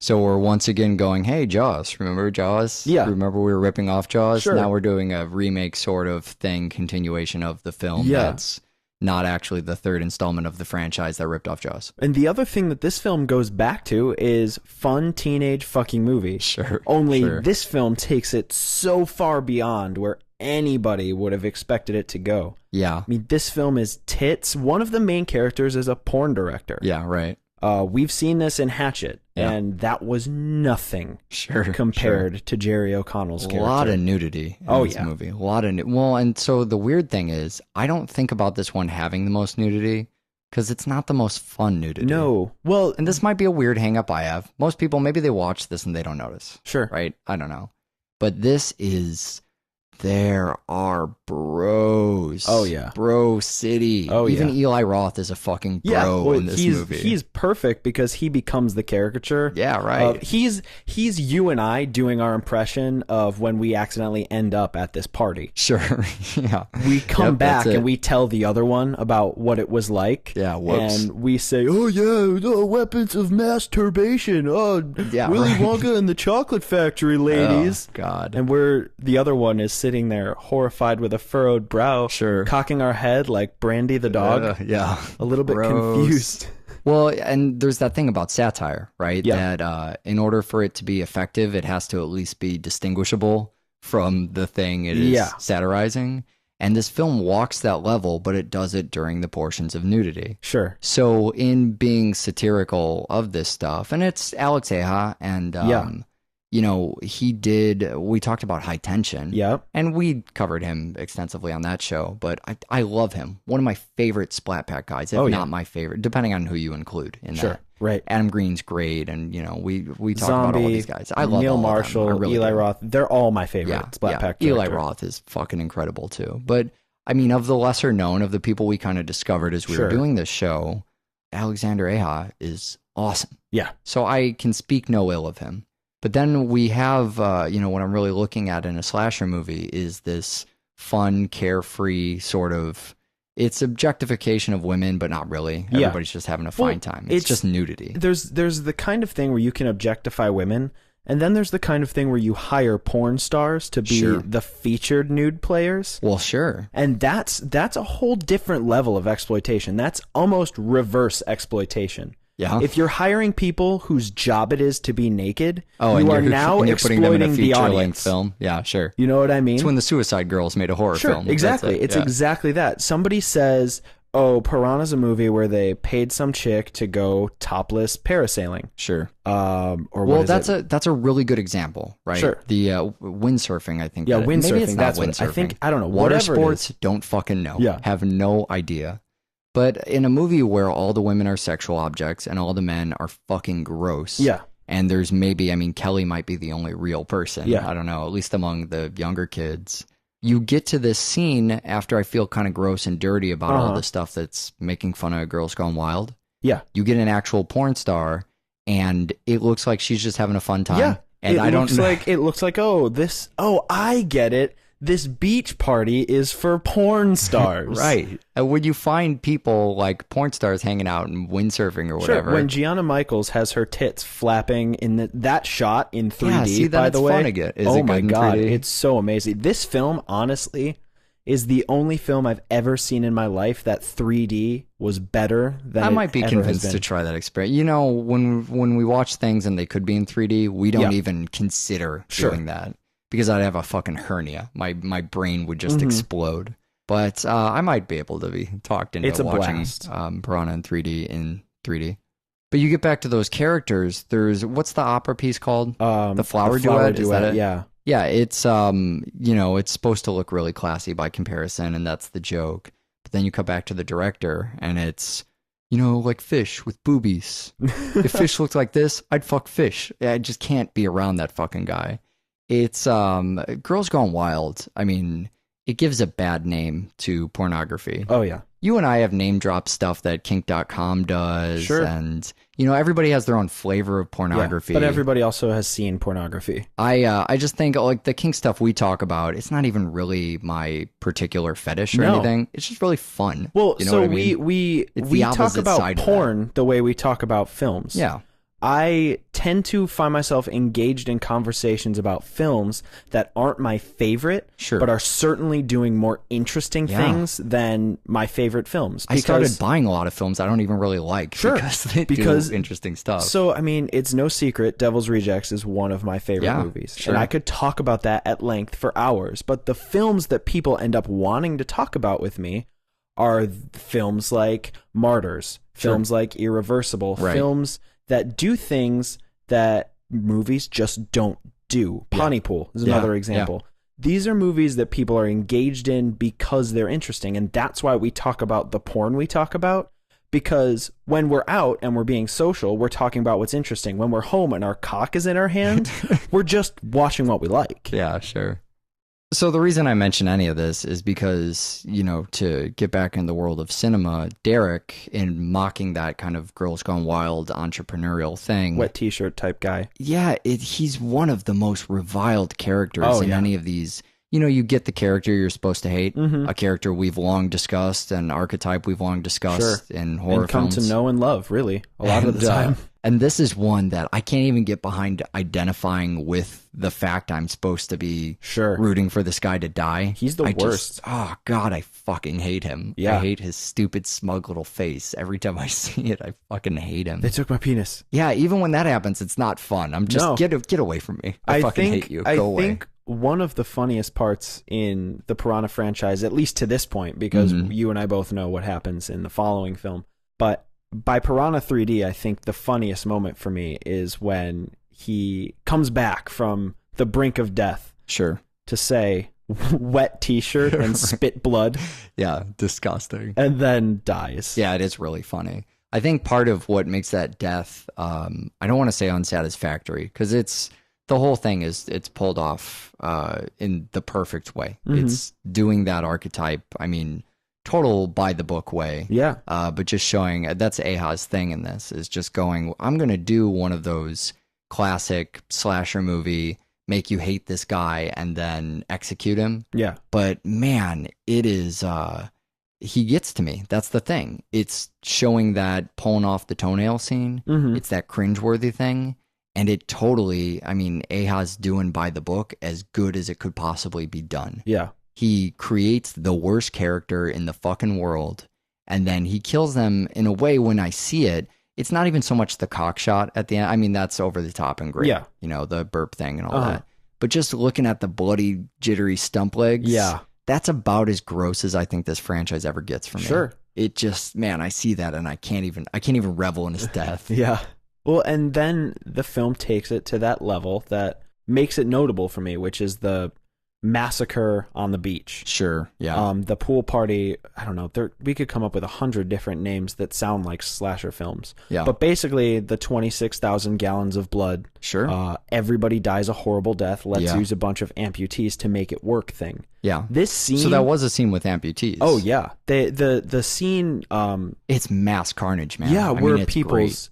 So we're once again going, hey, Jaws. Remember Jaws? Yeah. Remember we were ripping off Jaws? Sure. Now we're doing a remake sort of thing, continuation of the film that's not actually the third installment of the franchise that ripped off Jaws. And the other thing that this film goes back to is fun teenage fucking movie. Sure. Only this film takes it so far beyond where anybody would have expected it to go. Yeah. I mean, this film is tits. One of the main characters is a porn director. Yeah, right. We've seen this in Hatchet, and that was nothing compared to Jerry O'Connell's character. A lot of nudity in this movie. A lot of well, and so the weird thing is, I don't think about this one having the most nudity because it's not the most fun nudity. No. Well, and this might be a weird hang-up I have. Most people, maybe they watch this and they don't notice. Sure. Right? I don't know. But this is... There are bros. Oh, yeah. Bro city. Oh, Even Eli Roth is a fucking bro in this movie. He's perfect because he becomes the caricature. Yeah, right. He's you and I doing our impression of when we accidentally end up at this party. Sure. Yeah. We come back and we tell the other one about what it was like. Yeah, whoops. And we say, oh, yeah, the weapons of masturbation. Oh, Willy Wonka and the Chocolate Factory, ladies. Oh, God. And the other one is sitting there horrified with a furrowed brow, cocking our head like Brandy the dog. A little bit confused. Well, and there's that thing about satire, right? That in order for it to be effective, it has to at least be distinguishable from the thing it is satirizing. And this film walks that level, but it does it during the portions of nudity. Sure. So in being satirical of this stuff, and it's Alex Aja and we talked about High Tension. Yep. And we covered him extensively on that show, but I love him. One of my favorite Splat Pack guys, if not my favorite, depending on who you include in that. Right. Adam Green's great, and we talk about all these guys. I love Neil all Marshall, of them. Really Eli do. Roth. They're all my favorite Splat Pack character. Eli Roth is fucking incredible too. But I mean, of the lesser known, of the people we kind of discovered as we were doing this show, Alexander Aja is awesome. Yeah. So I can speak no ill of him. But then we have, what I'm really looking at in a slasher movie is this fun, carefree sort of, it's objectification of women, but not really. Everybody's just having a fine time. It's just nudity. There's the kind of thing where you can objectify women, and then there's the kind of thing where you hire porn stars to be the featured nude players. Well, sure. And that's a whole different level of exploitation. That's almost reverse exploitation. Yeah. If you're hiring people whose job it is to be naked, you are now exploiting putting them in a the audience. feature-length film. Yeah, sure. You know what I mean? It's when the Suicide Girls made a horror film. Exactly. It's exactly that. Somebody says, "Oh, Piranha's a movie where they paid some chick to go topless parasailing." Sure. That's a really good example, right? Sure. The windsurfing, I think. Yeah, windsurfing. Maybe it's not that's windsurfing. I think. I don't know. Water Whatever sports, it is. don't fucking know. Yeah. Have no idea. But in a movie where all the women are sexual objects and all the men are fucking gross. Yeah. And there's Kelly might be the only real person. Yeah. I don't know, at least among the younger kids. You get to this scene after I feel kind of gross and dirty about all the stuff that's making fun of Girls Gone Wild. Yeah. You get an actual porn star and it looks like she's just having a fun time. Yeah. And it looks like, I get it. This beach party is for porn stars. Right. And when you find people like porn stars hanging out and windsurfing or whatever. Sure. When Gianna Michaels has her tits flapping in that shot in 3D, by the way. Fun again. Oh my God. It's so amazing. This film, honestly, is the only film I've ever seen in my life that 3D was better than I might be convinced to try that experience. When we watch things and they could be in 3D, we don't even consider doing that. Because I'd have a fucking hernia. My brain would just explode. But I might be able to be talked into watching Piranha in 3D. But you get back to those characters. There's, what's the opera piece called? The Flower Duet? Is that it? Yeah. Yeah, it's it's supposed to look really classy by comparison, and that's the joke. But then you come back to the director, and it's like fish with boobies. If fish looked like this, I'd fuck fish. I just can't be around that fucking guy. It's Girls Gone Wild. I mean, it gives a bad name to pornography. Oh, yeah. You and I have name drop stuff that kink.com does. Sure. And, everybody has their own flavor of pornography. Yeah, but everybody also has seen pornography. I just think, like, the kink stuff we talk about, it's not even really my particular fetish or anything. It's just really fun. Well, you know what I mean? we talk about porn the way we talk about films. Yeah. I tend to find myself engaged in conversations about films that aren't my favorite, but are certainly doing more interesting things than my favorite films. I started buying a lot of films I don't even really like because they do interesting stuff. So, I mean, it's no secret Devil's Rejects is one of my favorite movies. Sure. And I could talk about that at length for hours. But the films that people end up wanting to talk about with me are films like Martyrs, films like Irreversible, films that do things that movies just don't do. Pontypool is another example. Yeah. These are movies that people are engaged in because they're interesting, and that's why we talk about the porn we talk about, because when we're out and we're being social, we're talking about what's interesting. When we're home and our cock is in our hand, we're just watching what we like. Yeah, sure. So the reason I mention any of this is because, to get back in the world of cinema, Derek, in mocking that kind of Girls Gone Wild entrepreneurial thing. Wet t-shirt type guy. Yeah, he's one of the most reviled characters in any of these. You get the character you're supposed to hate, a character we've long discussed, an archetype we've long discussed in horror films. And come to know and love, really, a lot of the time. And this is one that I can't even get behind identifying with the fact I'm supposed to be rooting for this guy to die. He's the worst. Oh, God, I fucking hate him. Yeah. I hate his stupid, smug little face. Every time I see it, I fucking hate him. They took my penis. Yeah, even when that happens, it's not fun. I'm just, get away from me. I fucking hate you. Go away. I think one of the funniest parts in the Piranha franchise, at least to this point, because you and I both know what happens in the following film, but by Piranha 3D, I think the funniest moment for me is when he comes back from the brink of death. Sure. To say wet t-shirt and spit blood. Yeah, disgusting. And then dies. Yeah, it is really funny. I think part of what makes that death, I don't want to say unsatisfactory, because the whole thing is it's pulled off in the perfect way. Mm-hmm. It's doing that archetype. I mean, total by the book way. Yeah. But just showing, that's Aha's thing in this, is just going, I'm going to do one of those classic slasher movie, make you hate this guy and then execute him. Yeah. But man, it is, he gets to me. That's the thing. It's showing that pulling off the toenail scene. Mm-hmm. It's that cringeworthy thing. And it totally, I mean, Aha's doing by the book as good as it could possibly be done. Yeah. He creates the worst character in the fucking world. And then he kills them in a way, when I see it, it's not even so much the cock shot at the end. I mean, that's over the top and great. Yeah. You know, the burp thing and all that. But just looking at the bloody, jittery stump legs. Yeah. That's about as gross as I think this franchise ever gets from me. Sure. It just, man, I see that and I can't even revel in his death. Yeah. Well, and then the film takes it to that level that makes it notable for me, which is the massacre on the beach. Sure. Yeah. The pool party. I don't know. We could come up with 100 different names that sound like slasher films. Yeah. But basically, the 26,000 gallons of blood. Sure. Everybody dies a horrible death. Let's use a bunch of amputees to make it work thing. Yeah. This scene. So that was a scene with amputees. Oh yeah. The scene. It's mass carnage, man. Yeah. Where it's people's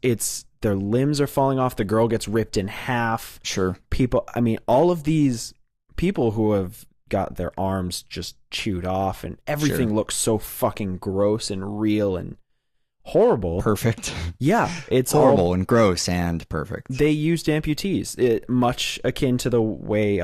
their limbs are falling off. The girl gets ripped in half. Sure. People. I mean, all of these people who have got their arms just chewed off and everything looks so fucking gross and real and horrible. Perfect. Yeah, it's horrible and gross and perfect. They used amputees, much akin to the way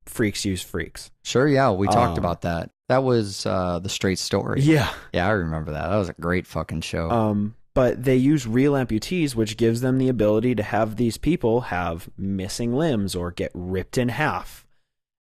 freaks use freaks. Sure, yeah, we talked about that. That was The Straight Story. Yeah. Yeah, I remember that. That was a great fucking show. But they use real amputees, which gives them the ability to have these people have missing limbs or get ripped in half.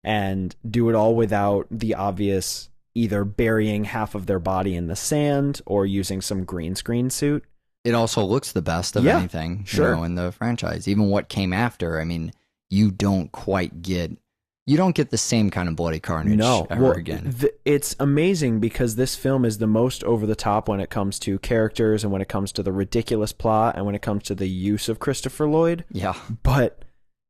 And do it all without the obvious either burying half of their body in the sand or using some green screen suit. It also looks the best of anything, in the franchise. Even what came after, I mean, you don't get the same kind of bloody carnage ever again. It's amazing because this film is the most over the top when it comes to characters and when it comes to the ridiculous plot and when it comes to the use of Christopher Lloyd. Yeah. But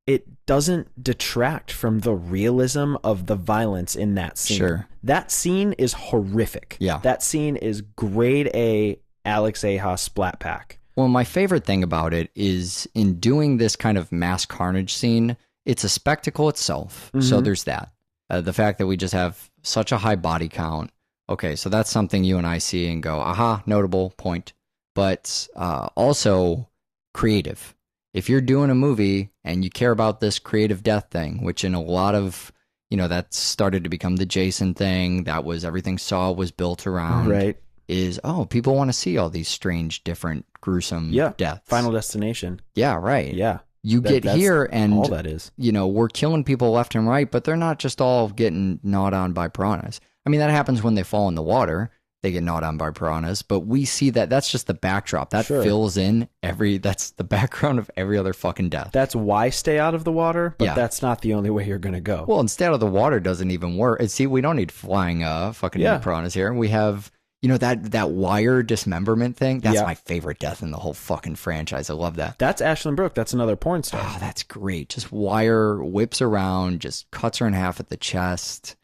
it doesn't detract from the realism of the violence in that scene. Sure. That scene is horrific. Yeah. That scene is grade A Alex Aja splat pack. Well, my favorite thing about it is in doing this kind of mass carnage scene, it's a spectacle itself. Mm-hmm. So there's that. The fact that we just have such a high body count. Okay, so that's something you and I see and go, aha, notable point. But also creative. If you're doing a movie and you care about this creative death thing, which in a lot of, that started to become the Jason thing, that was everything Saw was built around, right? Is, people want to see all these strange, different, gruesome deaths. Final Destination. Yeah, right. Yeah. You get here and, all that is. We're killing people left and right, but they're not just all getting gnawed on by piranhas. I mean, that happens when they fall in the water. They get gnawed on by piranhas, but we see that's just the backdrop. That fills in that's the background of every other fucking death. That's why stay out of the water, but that's not the only way you're going to go. Well, and stay out of the water doesn't even work. And see, we don't need flying fucking piranhas here. We have, that wire dismemberment thing. That's my favorite death in the whole fucking franchise. I love that. That's Ashlyn Brooke. That's another porn star. Oh, that's great. Just wire whips around, just cuts her in half at the chest.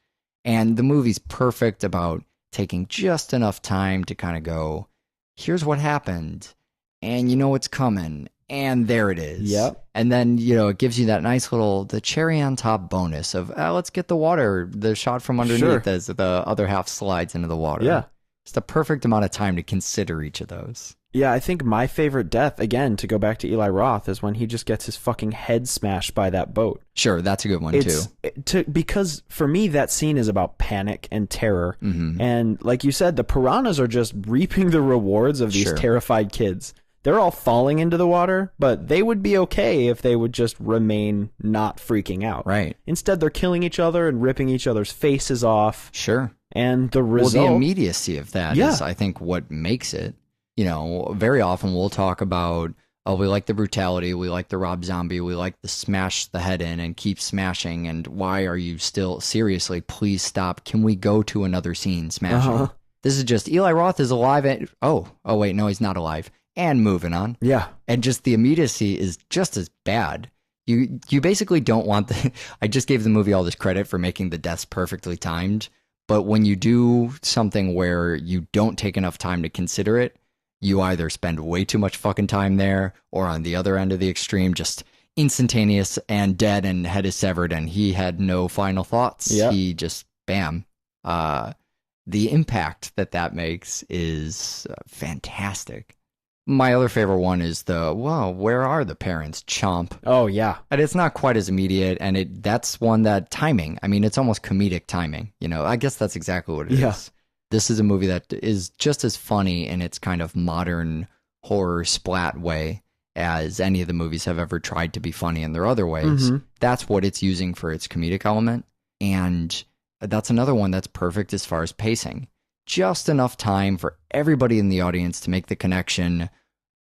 And the movie's perfect about taking just enough time to kind of go, here's what happened, and what's coming, and there it is. Yep. And then, it gives you that nice little, the cherry on top bonus of, let's get the shot from underneath as the other half slides into the water. Yeah. It's the perfect amount of time to consider each of those. Yeah, I think my favorite death, again, to go back to Eli Roth, is when he just gets his fucking head smashed by that boat. Sure, that's a good one, too. Because for me, that scene is about panic and terror. Mm-hmm. And like you said, the piranhas are just reaping the rewards of these terrified kids. They're all falling into the water, but they would be okay if they would just remain not freaking out. Right. Instead, they're killing each other and ripping each other's faces off. Sure. And the result... Well, the immediacy of that is, I think, what makes it. Very often we'll talk about, oh, we like the brutality, we like the Rob Zombie, we like the smash the head in and keep smashing, and why are you still, seriously, please stop. Can we go to another scene smashing? This is just, Eli Roth is alive, and oh wait, no, he's not alive, and moving on. Yeah. And just the immediacy is just as bad. You basically don't want I just gave the movie all this credit for making the deaths perfectly timed, but when you do something where you don't take enough time to consider it, you either spend way too much fucking time there, or on the other end of the extreme, just instantaneous and dead and head is severed and he had no final thoughts. Yep. He just, bam. The impact that makes is fantastic. My other favorite one is where are the parents? Chomp. Oh, yeah. And it's not quite as immediate, and that's one that timing. I mean, it's almost comedic timing. I guess that's exactly what it is. This is a movie that is just as funny in its kind of modern horror splat way as any of the movies have ever tried to be funny in their other ways. That's what it's using for its comedic element, and that's another one that's perfect as far as pacing. Just enough time for everybody in the audience to make the connection.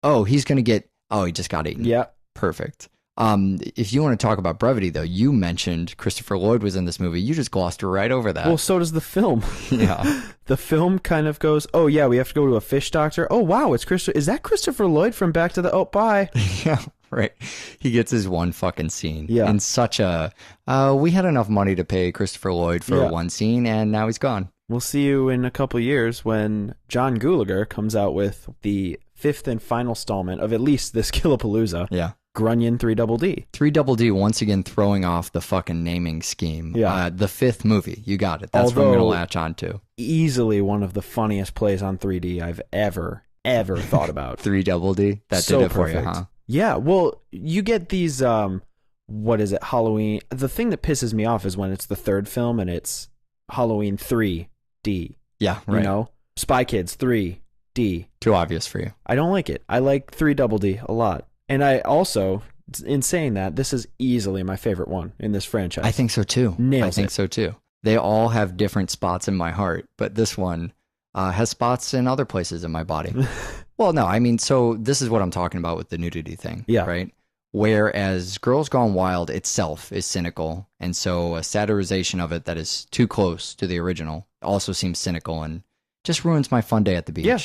Oh, he just got eaten. Yeah. Perfect. If you want to talk about brevity, though, you mentioned Christopher Lloyd was in this movie. You just glossed right over that. Well, so does the film. Yeah. The film kind of goes, oh, yeah, we have to go to a fish doctor. Oh, wow, is that Christopher Lloyd from Back to the... Oh, bye. Yeah, right. He gets his one fucking scene. Yeah. In such a... we had enough money to pay Christopher Lloyd for one scene, and now he's gone. We'll see you in a couple years when John Gulager comes out with the 5th and final installment of at least this Killapalooza. Yeah. Grunion 3DD. 3DD once again throwing off the fucking naming scheme. Yeah. The 5th movie. You got it. That's what I'm going to latch on to. Easily one of the funniest plays on 3D I've ever thought about. 3DD? That so did it for perfect. you, huh? Yeah. Well, you get these, what is it, Halloween. The thing that pisses me off is when it's the third film and it's Halloween 3D. Yeah, right. Spy Kids 3D. Too obvious for you. I don't like it. I like 3DD a lot. And I also, in saying that, this is easily my favorite one in this franchise. I think so too. Nails I think it. so too. They all have different spots in my heart, but this one has spots in other places in my body. Well, no, I mean, so this is what I'm talking about with the nudity thing, right? Whereas Girls Gone Wild itself is cynical, and so a satirization of it that is too close to the original also seems cynical and just ruins my fun day at the beach. Yeah.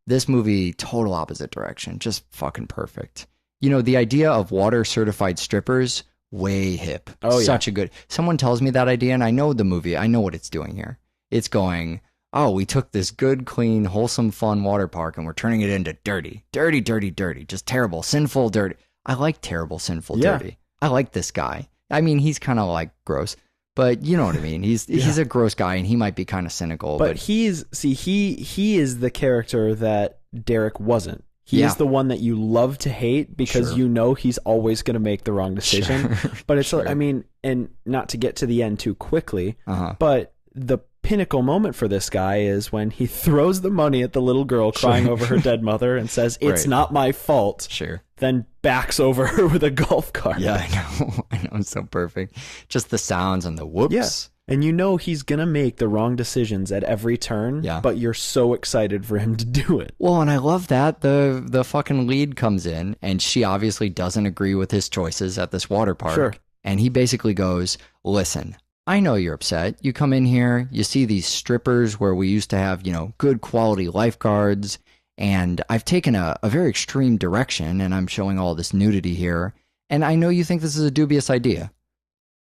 This movie, total opposite direction, just fucking perfect. The idea of water-certified strippers, way hip. Oh, Such a good... Someone tells me that idea, and I know the movie. I know what it's doing here. It's going, oh, we took this good, clean, wholesome, fun water park, and we're turning it into dirty. Dirty, dirty, dirty. Just terrible, sinful, dirty. I like terrible, sinful, dirty. I like this guy. I mean, he's kind of like gross, but you know what I mean? He's a gross guy, and he might be kind of cynical. But he is the character that Derek wasn't. He is the one that you love to hate because he's always going to make the wrong decision. But it's, I mean, and not to get to the end too quickly, but the pinnacle moment for this guy is when he throws the money at the little girl crying over her dead mother and says, it's not my fault. Sure. Then backs over her with a golf cart. Yeah, I know. It's so perfect. Just the sounds and the whoops. Yeah. And he's going to make the wrong decisions at every turn, but you're so excited for him to do it. Well, and I love that the fucking lead comes in, and she obviously doesn't agree with his choices at this water park. Sure. And he basically goes, listen, I know you're upset. You come in here, you see these strippers where we used to have, good quality lifeguards, and I've taken a very extreme direction, and I'm showing all this nudity here, and I know you think this is a dubious idea.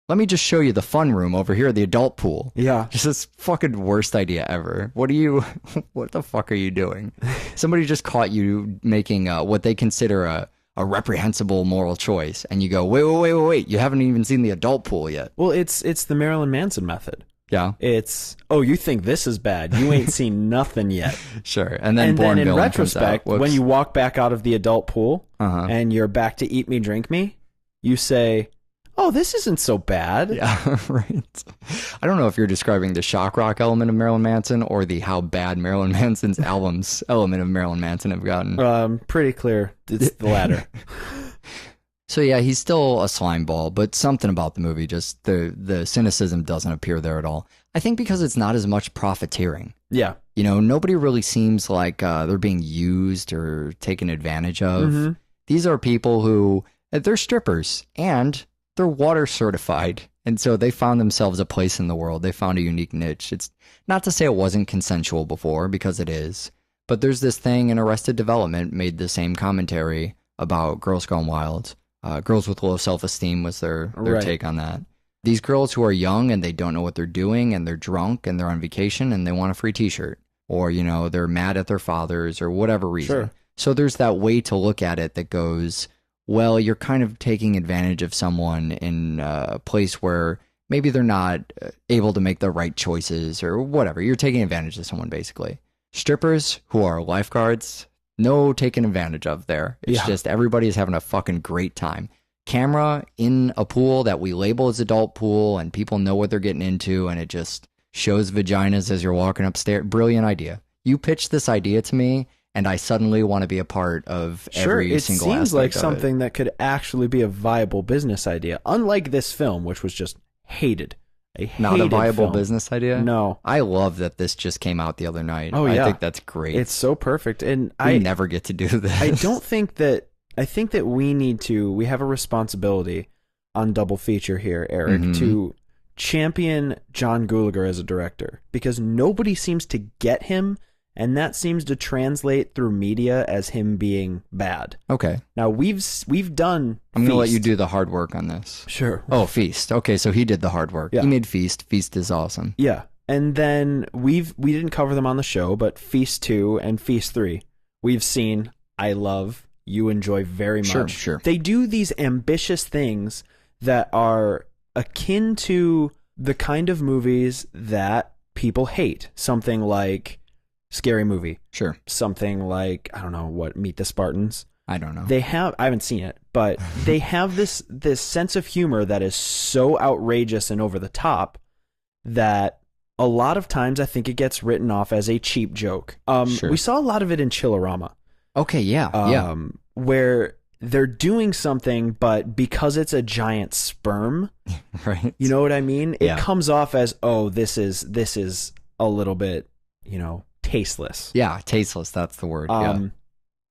Let me just show you the fun room over here, the adult pool. Yeah. Just this fucking worst idea ever. What the fuck are you doing? Somebody just caught you making what they consider a reprehensible moral choice. And you go, wait. You haven't even seen the adult pool yet. Well, it's the Marilyn Manson method. Yeah. It's, oh, you think this is bad. You ain't seen nothing yet. Sure. And then in retrospect, when you walk back out of the adult pool and you're back to Eat Me, Drink Me, you say, oh, this isn't so bad. Yeah, right. I don't know if you're describing the shock rock element of Marilyn Manson or the how bad Marilyn Manson's albums element of Marilyn Manson have gotten. Pretty clear. It's the latter. So yeah, he's still a slime ball, but something about the movie, just the cynicism doesn't appear there at all. I think because it's not as much profiteering. Yeah. Nobody really seems like they're being used or taken advantage of. These are people who, they're strippers and they're water certified. And so they found themselves a place in the world. They found a unique niche. It's not to say it wasn't consensual before, because it is. But there's this thing in Arrested Development made the same commentary about Girls Gone Wild. Girls with Low Self-Esteem was their take on that. These girls who are young and they don't know what they're doing and they're drunk and they're on vacation and they want a free t-shirt. Or, they're mad at their fathers or whatever reason. Sure. So there's that way to look at it that goes, well, you're kind of taking advantage of someone in a place where maybe they're not able to make the right choices or whatever. You're taking advantage of someone, basically. Strippers who are lifeguards, no taking advantage of there. It's just everybody is having a fucking great time. Camera in a pool that we label as adult pool and people know what they're getting into and it just shows vaginas as you're walking upstairs. Brilliant idea. You pitched this idea to me and I suddenly want to be a part of every single aspect of it. It seems like something that could actually be a viable business idea. Unlike this film, which was just hated. Not a viable business idea? No. I love that this just came out the other night. Oh, yeah. I think that's great. It's so perfect. And we never get to do this. I think that we have a responsibility on Double Feature here, Eric, to champion John Gulager as a director. Because nobody seems to get him, and that seems to translate through media as him being bad. Okay. Now, we've done I'm going to let you Feast. do the hard work on this. Sure. Oh, Feast. Okay, so he did the hard work. Yeah. He made Feast. Feast is awesome. Yeah. And then we didn't cover them on the show, but Feast 2 and Feast 3, we've seen, I love, you enjoy very much. Sure. They do these ambitious things that are akin to the kind of movies that people hate. Something like Scary Movie. Sure. Something like, I don't know, what, Meet the Spartans? I don't know. I haven't seen it, but they have this sense of humor that is so outrageous and over the top that a lot of times I think it gets written off as a cheap joke. Sure. We saw a lot of it in Chillerama. Okay, yeah. Where they're doing something, but because it's a giant sperm, right? You know what I mean? It Yeah. comes off as, oh, this is a little bit, tasteless. Yeah, tasteless. That's the word.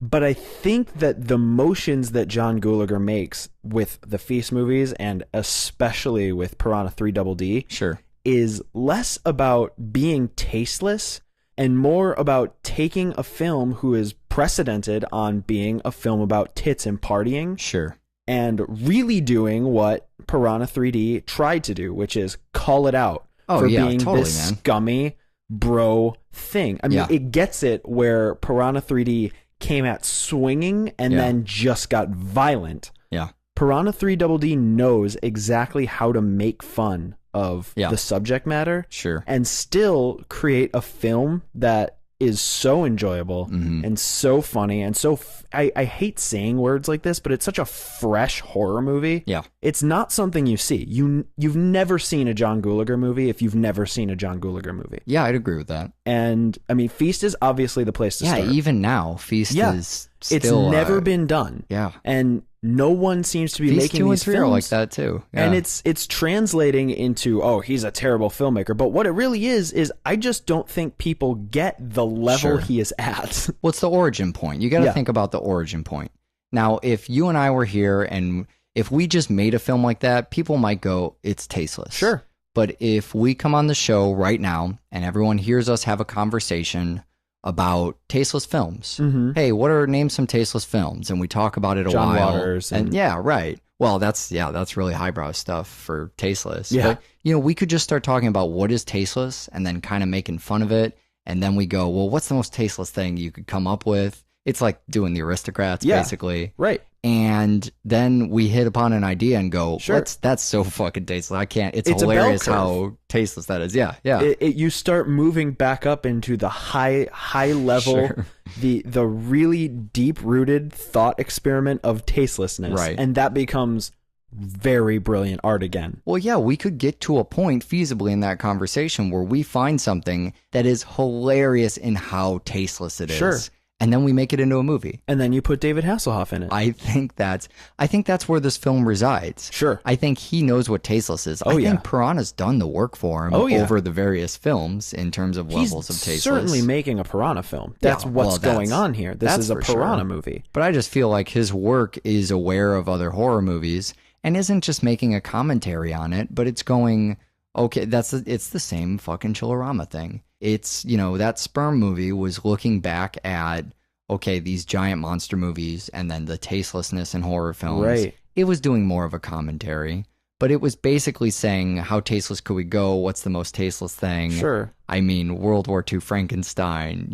But I think that the motions that John Gulager makes with the Feast movies, and especially with Piranha 3 Double D, Sure. is less about being tasteless and more about taking a film who is precedented on being a film about tits and partying, Sure. and really doing what Piranha 3D tried to do, which is call it out for being this scummy bro thing. I mean, it gets it where Piranha 3D came at swinging and then just got violent. Yeah. Piranha 3 Double D knows exactly how to make fun of the subject matter, Sure. and still create a film that is so enjoyable and so funny and so I hate saying words like this, but it's such a fresh horror movie. Yeah. It's not something you see. You've never seen a John Gulager movie if you've never seen a John Gulager movie. Yeah, I'd agree with that. And I mean, Feast is obviously the place to start. Yeah, even now, Feast is still... It's never been done. Yeah. And no one seems to be Feast making 2 these and 3 films are like that too. Yeah. And it's translating into, oh, he's a terrible filmmaker. But what it really is I just don't think people get the level he is at. What's the origin point? You got to think about the origin point. Now, if you and I were here and if we just made a film like that, people might go, it's tasteless. Sure. But if we come on the show right now and everyone hears us have a conversation about tasteless films. Hey, name some tasteless films? And we talk about it a John while. Waters. And yeah, right. Well, that's really highbrow stuff for tasteless. Yeah. But, we could just start talking about what is tasteless and then kind of making fun of it. And then we go, well, what's the most tasteless thing you could come up with? It's like doing the Aristocrats, basically. Right. And then we hit upon an idea and go, Sure. that's so fucking tasteless. I can't. It's It's hilarious a bell how tasteless that is. Yeah. You start moving back up into the high level, the really deep rooted thought experiment of tastelessness, Right. And that becomes very brilliant art again. Well, yeah, we could get to a point feasibly in that conversation where we find something that is hilarious in how tasteless it is. Sure. and then we make it into a movie. And then you put David Hasselhoff in it. I think that's where this film resides. Sure. I think he knows what tasteless is. I think Piranha's done the work for him over the various films in terms of levels of tasteless. He's certainly making a Piranha film. That's what's going on here. This is a Piranha movie. But I just feel like his work is aware of other horror movies and isn't just making a commentary on it, but it's going, okay, it's the same fucking Chillerama thing. It's, that Sperm movie was looking back at, okay, these giant monster movies and then the tastelessness in horror films. Right. It was doing more of a commentary, but it was basically saying, how tasteless could we go? What's the most tasteless thing? Sure. I mean, World War II Frankenstein,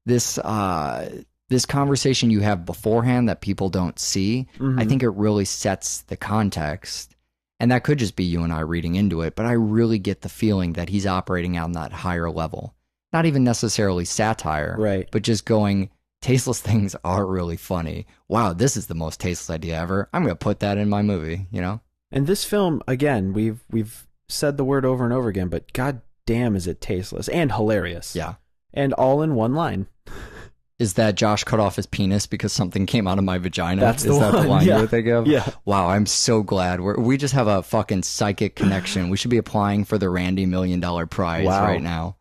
this conversation you have beforehand that people don't see, I think it really sets the context. And that could just be you and I reading into it, but I really get the feeling that he's operating on that higher level. Not even necessarily satire, right? But just going, tasteless things are really funny. Wow, this is the most tasteless idea ever. I'm going to put that in my movie, And this film, again, we've said the word over and over again, but god damn is it tasteless and hilarious. Yeah. And all in one line. Is that Josh cut off his penis because something came out of my vagina? That's the Is that one. the line you were thinking of? Yeah. Wow, I'm so glad. We just have a fucking psychic connection. We should be applying for the Randy $1 Million prize right now.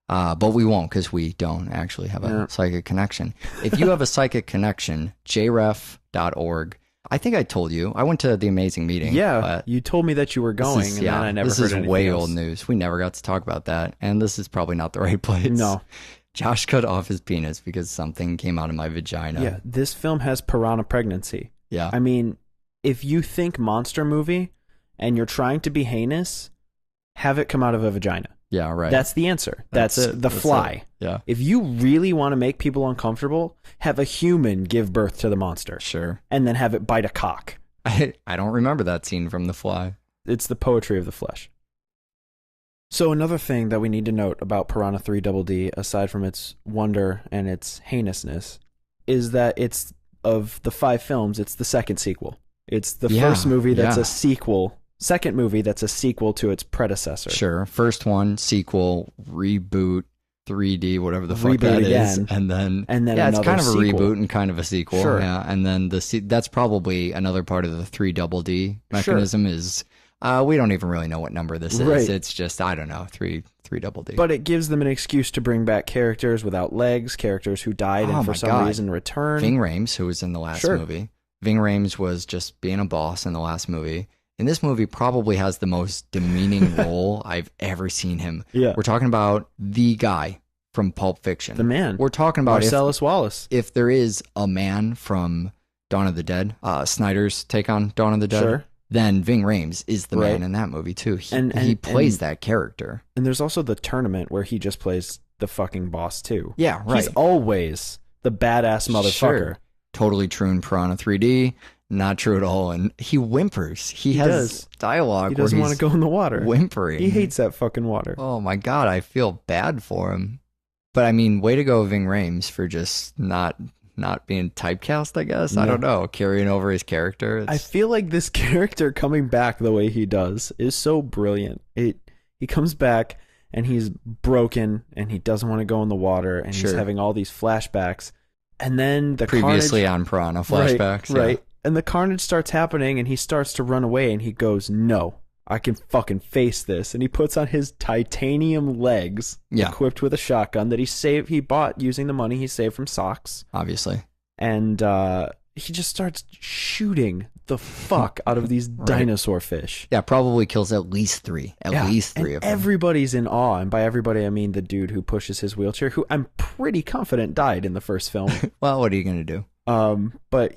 But we won't because we don't actually have a psychic connection. If you have a psychic connection, jref.org. I think I told you. I went to the amazing meeting. Yeah, you told me that you were going, and then I never heard anything else. This is way old news. We never got to talk about that, and this is probably not the right place. No. Josh cut off his penis because something came out of my vagina. Yeah, this film has piranha pregnancy. Yeah. I mean, if you think monster movie and you're trying to be heinous, have it come out of a vagina. Yeah, right. That's the answer. That's it. The Fly. Yeah. If you really want to make people uncomfortable, have a human give birth to the monster. Sure. And then have it bite a cock. I don't remember that scene from The Fly. It's the poetry of the flesh. So another thing that we need to note about Piranha 3 Double D, aside from its wonder and its heinousness, is that it's, of the 5 films, it's the second sequel. It's the first movie that's a sequel, second movie that's a sequel to its predecessor. Sure. First one, sequel, reboot, 3D, whatever the fuck that is. And then it's kind of a reboot and kind of a sequel. Sure. Yeah. And then that's probably another part of the 3 Double D mechanism is... we don't even really know what number this is. Right. It's just, I don't know, 3 Double D. But it gives them an excuse to bring back characters without legs, characters who died and for some reason return. Ving Rhames, who was in the last movie. Ving Rhames was just being a boss in the last movie. In this movie, probably has the most demeaning role I've ever seen him. Yeah. We're talking about the guy from Pulp Fiction. The man. We're talking about Marcellus Wallace. If there is a man from Dawn of the Dead, Snyder's take on Dawn of the Dead. Sure. Then Ving Rhames is the man in that movie too. He plays that character. And there's also the tournament where he just plays the fucking boss too. Yeah, right. He's always the badass motherfucker. Sure. Totally true in Piranha 3D. Not true at all. And he whimpers. He has dialogue. He doesn't want to go in the water. Whimpering. He hates that fucking water. Oh my god, I feel bad for him. But I mean, way to go, Ving Rhames, for just not being typecast, I guess. No. I don't know. Carrying over his character. I feel like this character coming back the way he does is so brilliant. He comes back and he's broken and he doesn't want to go in the water and he's having all these flashbacks. And then the previously carnage, on Piranha flashbacks. Right. And the carnage starts happening and he starts to run away and he goes, "No, I can fucking face this." And he puts on his titanium legs, equipped with a shotgun that he bought using the money he saved from socks. Obviously. And he just starts shooting the fuck out of these dinosaur fish. Yeah, probably kills at least 3. At least 3 of them. Everybody's in awe. And by everybody, I mean the dude who pushes his wheelchair, who I'm pretty confident died in the first film. Well, what are you going to do? But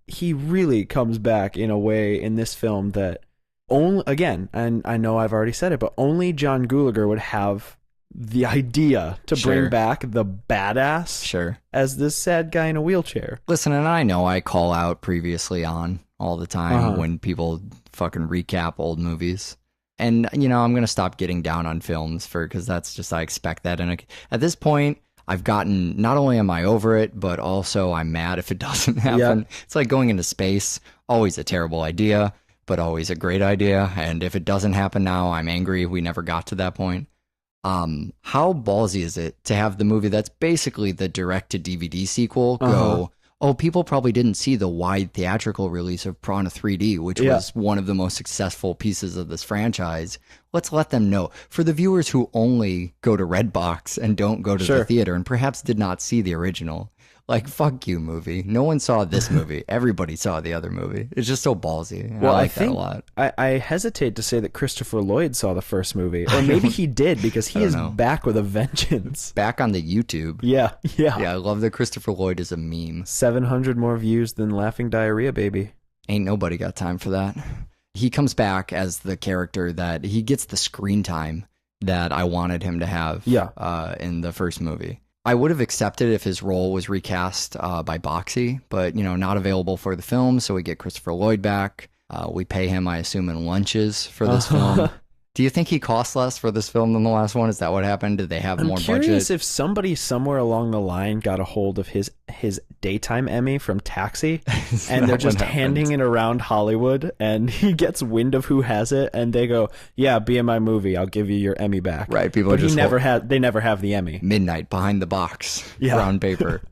he really comes back in a way in this film that only, again, and I know I've already said it, but only John Gulager would have the idea to bring back the badass as this sad guy in a wheelchair. Listen, and I know I call out previously on all the time when people fucking recap old movies. And, I'm going to stop getting down on films because that's just, I expect that. And at this point, I've gotten, not only am I over it, but also I'm mad if it doesn't happen. Yeah. It's like going into space, always a terrible idea, but always a great idea. And if it doesn't happen now, I'm angry we never got to that point. How ballsy is it to have the movie that's basically the direct-to-DVD sequel go, oh, people probably didn't see the wide theatrical release of Piranha 3D, which was one of the most successful pieces of this franchise. Let's let them know. For the viewers who only go to Redbox and don't go to the theater and perhaps did not see the original, like, fuck you, movie. No one saw this movie. Everybody saw the other movie. It's just so ballsy. Well, I like that a lot. I hesitate to say that Christopher Lloyd saw the first movie. Or maybe he did, because he is back with a vengeance. Back on the YouTube. Yeah. Yeah, I love that Christopher Lloyd is a meme. 700 more views than Laughing Diarrhea Baby. Ain't nobody got time for that. He comes back as the character that he gets the screen time that I wanted him to have in the first movie. I would have accepted if his role was recast by Boxy, but, not available for the film, so we get Christopher Lloyd back. We pay him, I assume, in lunches for this film. Do you think he cost less for this film than the last one? Is that what happened? Did they have more budget? I'm curious if somebody somewhere along the line got a hold of his daytime Emmy from Taxi, and they're just handing it around Hollywood, and he gets wind of who has it, and they go, "Yeah, be in my movie. I'll give you your Emmy back." Right? People, but they never have the Emmy. Midnight behind the box, brown paper.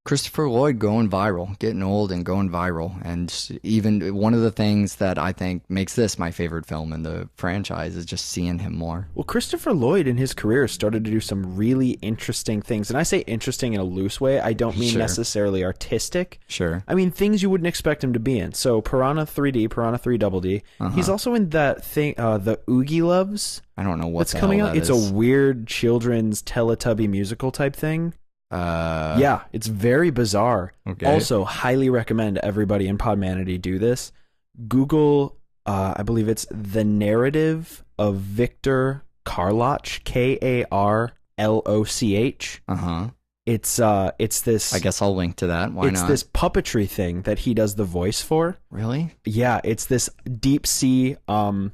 Christopher Lloyd going viral, getting old and going viral. And even one of the things that I think makes this my favorite film in the franchise is just seeing him more. Well, Christopher Lloyd in his career started to do some really interesting things. And I say interesting in a loose way. I don't mean necessarily artistic. Sure. I mean things you wouldn't expect him to be in. So Piranha 3D, Piranha 3 Double D. He's also in that thing, the Oogie Loves. I don't know what's coming out. It's a weird children's Teletubby musical type thing. Yeah, it's very bizarre. Okay. Also, highly recommend everybody in Podmanity do this. Google, I believe it's The Narrative of Victor Karloch, Karloch. It's this. I guess I'll link to that. Why not? It's this puppetry thing that he does the voice for. Really? Yeah, it's this deep sea kind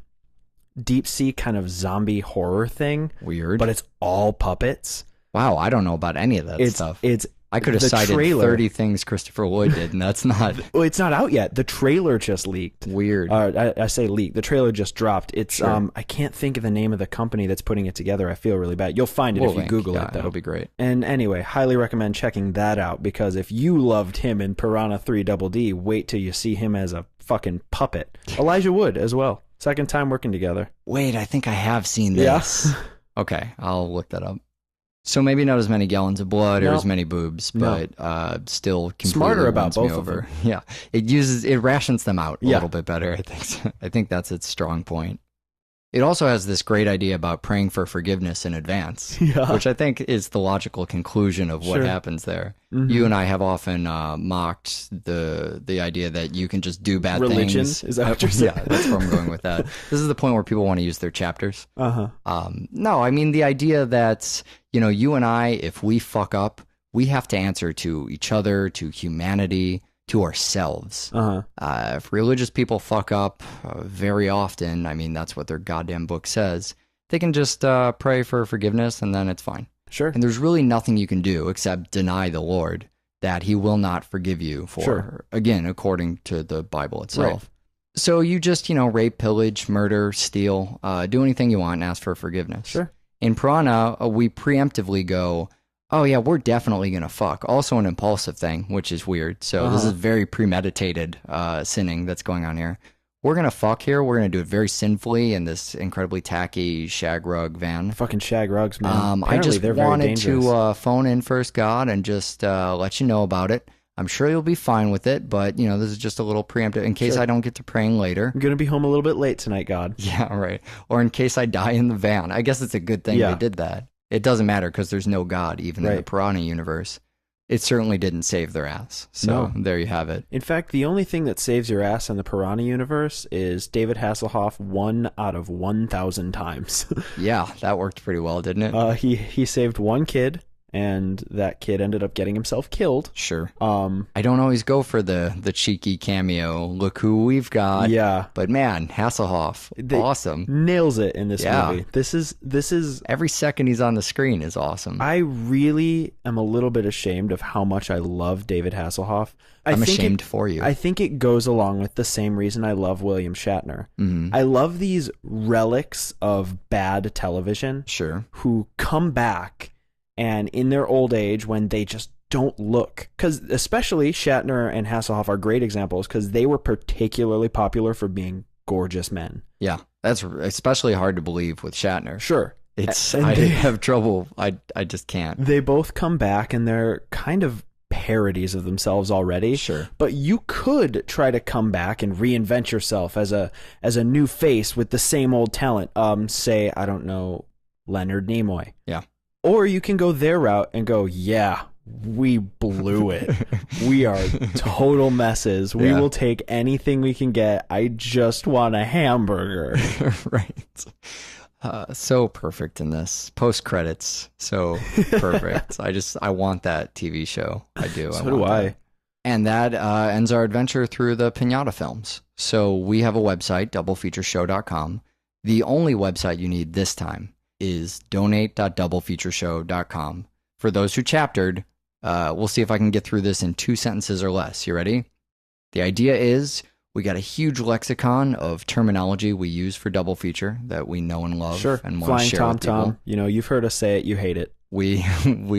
of zombie horror thing. Weird. But it's all puppets. Wow, I don't know about any of that stuff. I could have cited 30 things Christopher Lloyd did, and that's not... Well, it's not out yet. The trailer just leaked. Weird. I say leaked. The trailer just dropped. It's I can't think of the name of the company that's putting it together. I feel really bad. You'll find it if you Google it, though. That'll be great. And anyway, highly recommend checking that out, because if you loved him in Piranha 3 Double D, wait till you see him as a fucking puppet. Elijah Wood as well. Second time working together. Wait, I think I have seen this. Yeah. Okay, I'll look that up. So maybe not as many gallons of blood or as many boobs, but still smarter about both of them. Yeah, it rations them out a little bit better. I think so. I think that's its strong point. It also has this great idea about praying for forgiveness in advance, which I think is the logical conclusion of what happens there. You and I have often mocked the idea that you can just do bad things. Is that what you're saying? Yeah, that's where I'm going with that. This is the point where people want to use their chapters. No, I mean the idea that, you and I, if we fuck up, we have to answer to each other, to humanity, to ourselves. If religious people fuck up very often, I mean, that's what their goddamn book says, they can just pray for forgiveness and then it's fine. Sure. And there's really nothing you can do except deny the Lord that he will not forgive you for, again, according to the Bible itself. Right. So you just, rape, pillage, murder, steal, do anything you want and ask for forgiveness. Sure. In Piranha, we preemptively go, oh yeah, we're definitely going to fuck. Also an impulsive thing, which is weird. So this is very premeditated sinning that's going on here. We're going to fuck here. We're going to do it very sinfully in this incredibly tacky shag rug van. Fucking shag rugs, man. I just wanted to phone in first, God, and just let you know about it. I'm sure you'll be fine with it, but, this is just a little preemptive in case I don't get to praying later. I'm going to be home a little bit late tonight, God. Yeah, right. Or in case I die in the van. I guess it's a good thing they did that. It doesn't matter because there's no God, even in the Piranha universe. It certainly didn't save their ass. So there you have it. In fact, the only thing that saves your ass in the Piranha universe is David Hasselhoff 1 out of 1,000 times. Yeah, that worked pretty well, didn't it? He saved one kid, and that kid ended up getting himself killed. Sure. I don't always go for the cheeky cameo. Look who we've got. Yeah. But man, Hasselhoff, awesome. Nails it in this movie. This is every second he's on the screen is awesome. I really am a little bit ashamed of how much I love David Hasselhoff. I'm ashamed for you. I think it goes along with the same reason I love William Shatner. Mm-hmm. I love these relics of bad television. Sure. Who come back and in their old age when they just don't look. Because especially Shatner and Hasselhoff are great examples because they were particularly popular for being gorgeous men. Yeah. That's especially hard to believe with Shatner. Sure. I have trouble. I just can't. They both come back and they're kind of parodies of themselves already. Sure. But you could try to come back and reinvent yourself as a new face with the same old talent. Say, I don't know, Leonard Nimoy. Yeah. Or you can go their route and go, yeah, we blew it. We are total messes. We will take anything we can get. I just want a hamburger. Right. So perfect in this. Post credits, so perfect. I want that TV show. I do. So do I. And that ends our adventure through the Piranha films. So we have a website, doublefeatureshow.com. The only website you need this time is donate.doublefeatureshow.com. For those who chaptered, we'll see if I can get through this in 2 sentences or less. You ready? The idea is we got a huge lexicon of terminology we use for double feature that we know and love and want to share with people. Tom. You know, you've heard us say it. You hate it. We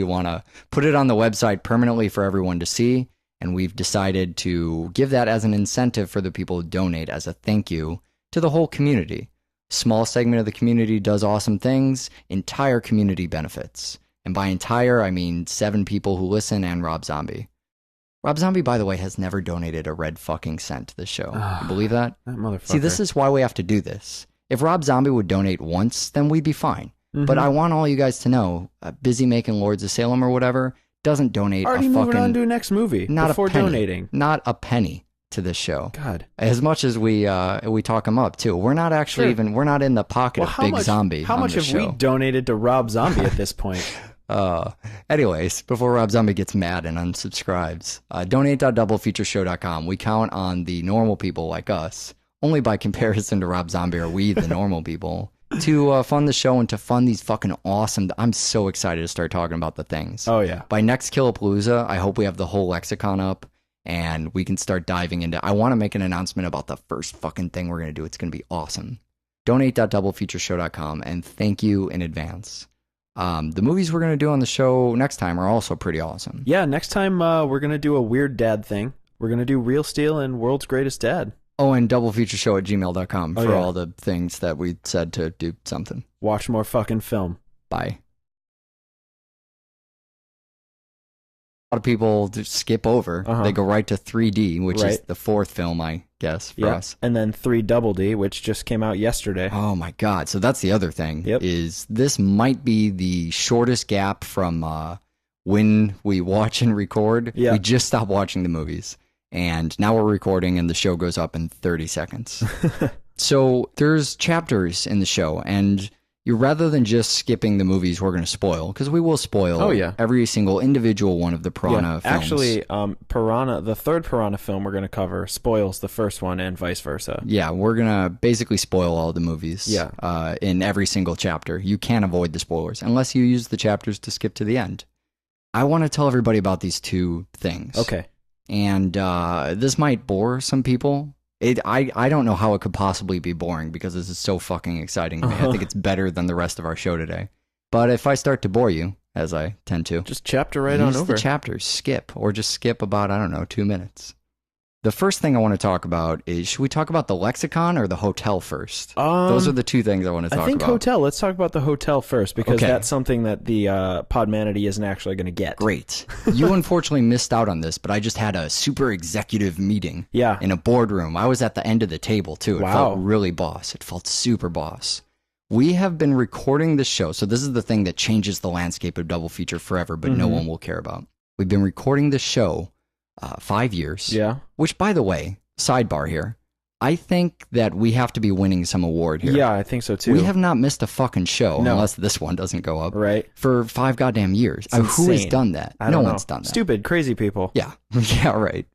want to put it on the website permanently for everyone to see, and we've decided to give that as an incentive for the people who donate as a thank you to the whole community. Small segment of the community does awesome things. Entire community benefits. And by entire, I mean 7 people who listen and Rob Zombie. Rob Zombie, by the way, has never donated a red fucking cent to this show. You believe that? That motherfucker. See, this is why we have to do this. If Rob Zombie would donate once, then we'd be fine. Mm-hmm. But I want all you guys to know, Busy Making Lords of Salem or whatever, doesn't donate already a fucking... moving on to a next movie before donating. Not a penny to this show. God. As much as we talk him up, too. We're not actually we're not in the pocket of Big Zombie. How much have we donated to Rob Zombie at this point? Anyways, before Rob Zombie gets mad and unsubscribes, donate.doublefeatureshow.com. We count on the normal people like us. Only by comparison to Rob Zombie are we the normal people to fund the show and to fund these fucking awesome... I'm so excited to start talking about the things. Oh, yeah. By next Killapalooza, I hope we have the whole lexicon up and we can start diving into... I want to make an announcement about the first fucking thing we're going to do. It's going to be awesome. Donate.doublefeatureshow.com, and thank you in advance. The movies we're going to do on the show next time are also pretty awesome. Yeah, next time we're going to do a weird dad thing. We're going to do Real Steel and World's Greatest Dad. Oh, and doublefeatureshow@gmail.com for all the things that we said to do something. Watch more fucking film. Bye. A lot of people just skip over. They go right to 3D, which is the 4th film, I guess, for us. And then 3DD, which just came out yesterday. Oh my God. So that's the other thing, is this might be the shortest gap from when we watch and record. We just stopped watching the movies. And now we're recording and the show goes up in 30 seconds. So there's chapters in the show, and you rather than just skipping the movies we're going to spoil, because we will spoil every single individual one of the Piranha films. Actually, Piranha, the 3rd Piranha film we're going to cover spoils the first one and vice versa. Yeah, we're going to basically spoil all the movies in every single chapter. You can't avoid the spoilers unless you use the chapters to skip to the end. I want to tell everybody about these 2 things. Okay. And this might bore some people. I don't know how it could possibly be boring because this is so fucking exciting to me. I think it's better than the rest of our show today. But if I start to bore you, as I tend to, just chapter right on over. Use the chapters, skip, or just skip about, 2 minutes. The first thing I want to talk about is, should we talk about the lexicon or the hotel first? Those are the 2 things I want to talk about. I think hotel. Let's talk about the hotel first, because that's something that the Podmanity isn't actually going to get. Great. You unfortunately missed out on this, but I just had a super executive meeting in a boardroom. I was at the end of the table, too. It felt really boss. It felt super boss. We have been recording the show, so this is the thing that changes the landscape of Double Feature forever, but no one will care about. We've been recording the show 5 years. Yeah. Which, by the way, sidebar here, I think that we have to be winning some award here. Yeah, I think so too. We have not missed a fucking show, unless this one doesn't go up, right? For 5 goddamn years. Who has done that? No one's done that. Stupid, crazy people. Yeah, yeah, right.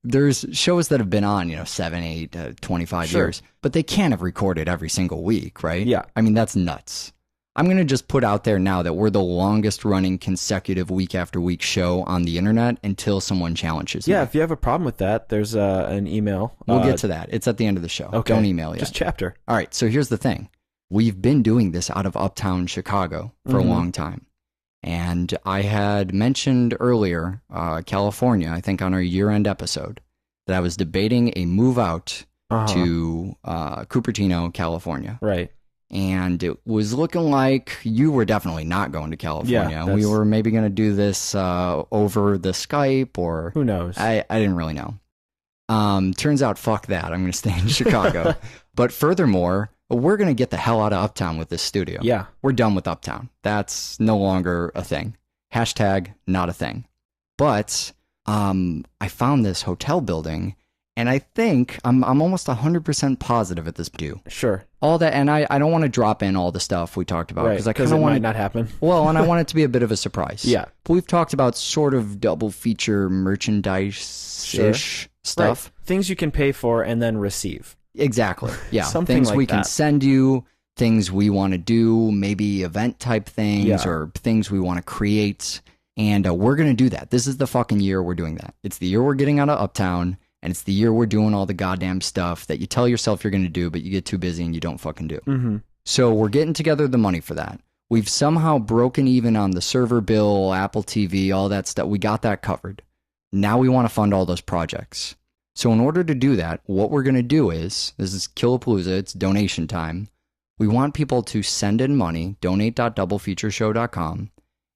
There's shows that have been on, 7, 8, 25 years, but they can't have recorded every single week, right? Yeah. I mean, that's nuts. I'm going to just put out there now that we're the longest running consecutive week after week show on the internet until someone challenges me. Yeah, if you have a problem with that, there's an email. We'll get to that. It's at the end of the show. Okay. Don't email yet. Just chapter. All right, so here's the thing. We've been doing this out of uptown Chicago for a long time. And I had mentioned earlier, California, I think on our year-end episode, that I was debating a move out to Cupertino, California. Right. And it was looking like you were definitely not going to California. Yeah, we were maybe going to do this over the Skype or... Who knows? I didn't really know. Turns out, fuck that. I'm going to stay in Chicago. But furthermore, we're going to get the hell out of Uptown with this studio. Yeah. We're done with Uptown. That's no longer a thing. Hashtag not a thing. But I found this hotel building, and I think I'm almost 100% positive at this due. Sure. All that, and I don't want to drop in all the stuff we talked about because I kind of might not happen. Well, and I want it to be a bit of a surprise. Yeah. But we've talked about sort of double feature merchandise-ish stuff. Right. Things you can pay for and then receive. Exactly. Yeah. Something things like we that. can send you, things we want to do, maybe event type things or things we want to create. And we're going to do that. This is the fucking year we're doing that. It's the year we're getting out of Uptown, and it's the year we're doing all the goddamn stuff that you tell yourself you're going to do, but you get too busy and you don't fucking do. Mm-hmm. So we're getting together the money for that. We've somehow broken even on the server bill, Apple TV, all that stuff. We got that covered. Now we want to fund all those projects. So in order to do that, what we're going to do is, this is Killapalooza, it's donation time. We want people to send in money, donate.doublefeatureshow.com.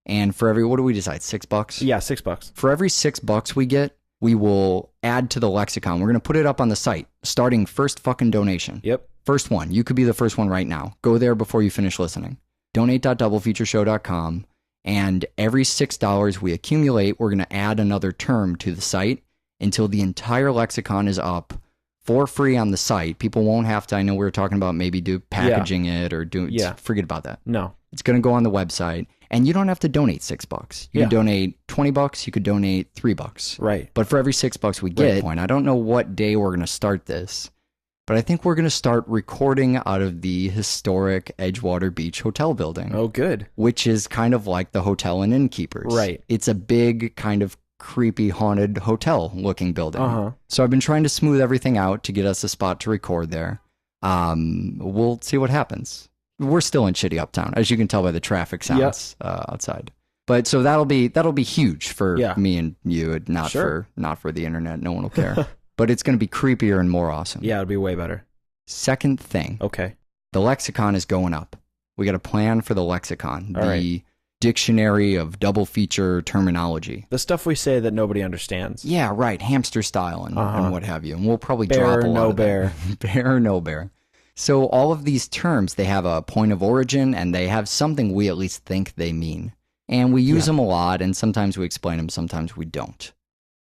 And for every, what do we decide, $6? Yeah, $6. For every $6 we get, we will add to the lexicon. We're going to put it up on the site, starting first fucking donation. Yep. First one. You could be the first one right now. Go there before you finish listening. Donate.doublefeatureshow.com. And every $6 we accumulate, we're going to add another term to the site until the entire lexicon is up for free on the site. People won't have to, I know we were talking about maybe do packaging it or do, forget about that. No. It's going to go on the website. And you don't have to donate $6. You could donate $20. You could donate $3. Right. But for every $6 we get, I don't know what day we're going to start this, but I think we're going to start recording out of the historic Edgewater Beach Hotel building. Oh, good. Which is kind of like the Hotel and Innkeepers. Right. It's a big kind of creepy haunted hotel looking building. Uh-huh. So I've been trying to smooth everything out to get us a spot to record there. We'll see what happens. We're still in shitty Uptown, as you can tell by the traffic sounds outside. But so that'll be huge for me and you, and not for the internet. No one will care. But it's going to be creepier and more awesome. Yeah, it'll be way better. Second thing. Okay. The lexicon is going up. We got a plan for the lexicon. All right. Dictionary of double feature terminology. The stuff we say that nobody understands. Yeah, right. Hamster style and what have you. And we'll probably bear, drop a lot no of bear. Bear or no bear. So all of these terms, they have a point of origin and they have something we at least think they mean. And we use them a lot, and sometimes we explain them, sometimes we don't.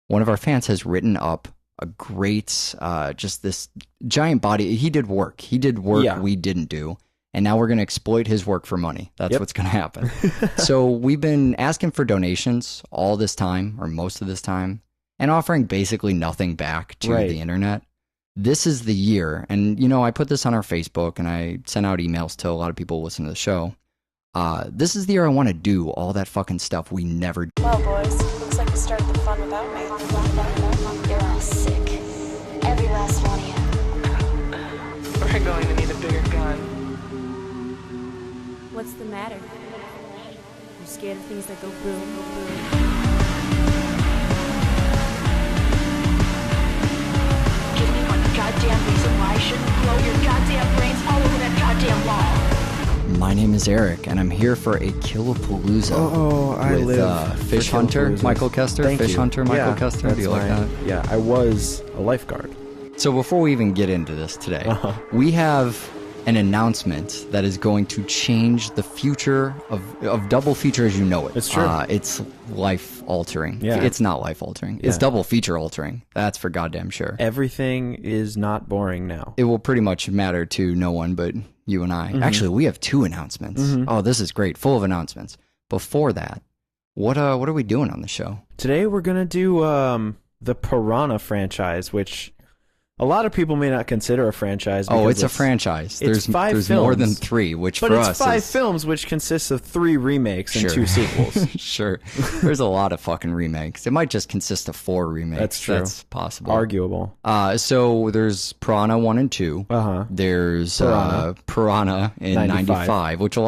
One of our fans has written up a great, just this giant body. He did work we didn't do. And now we're going to exploit his work for money. That's what's going to happen. So we've been asking for donations all this time, or most of this time, and offering basically nothing back to the internet. This is the year, and I put this on our Facebook, and I sent out emails to a lot of people who listen to the show. This is the year I want to do all that fucking stuff we never do. Well, boys, looks like you started the fun without me. You're all sick. Every last one of you. We're going to need a bigger gun. What's the matter? You scared of things that go boom, boom, boom? Give me one goddamn reason why I shouldn't blow your goddamn brains all over that goddamn wall. My name is Eric, and I'm here for a Killapalooza. Oh, I with, live Fish Hunter Michael Kester. Thank Fish you. Hunter Michael Kester. Do you like that? Yeah, I was a lifeguard. So before we even get into this today, we have an announcement that is going to change the future of double feature as you know it. It's true. It's life altering. Yeah. It's not life altering. It's double feature altering. That's for goddamn sure. Everything is not boring now. It will pretty much matter to no one but you and I. Actually, we have 2 announcements. Oh, this is great. Full of announcements. Before that, what are we doing on the show? Today we're going to do the Piranha franchise, which a lot of people may not consider a franchise. Oh, it's a franchise. There's 5 there's films, more than 3, which but for it's us 5 is... films, which consists of 3 remakes and 2 sequels. Sure. There's a lot of fucking remakes. It might just consist of 4 remakes. That's true. That's possible. Arguable. So there's Piranha 1 and 2. Uh-huh. There's Piranha in 95, which will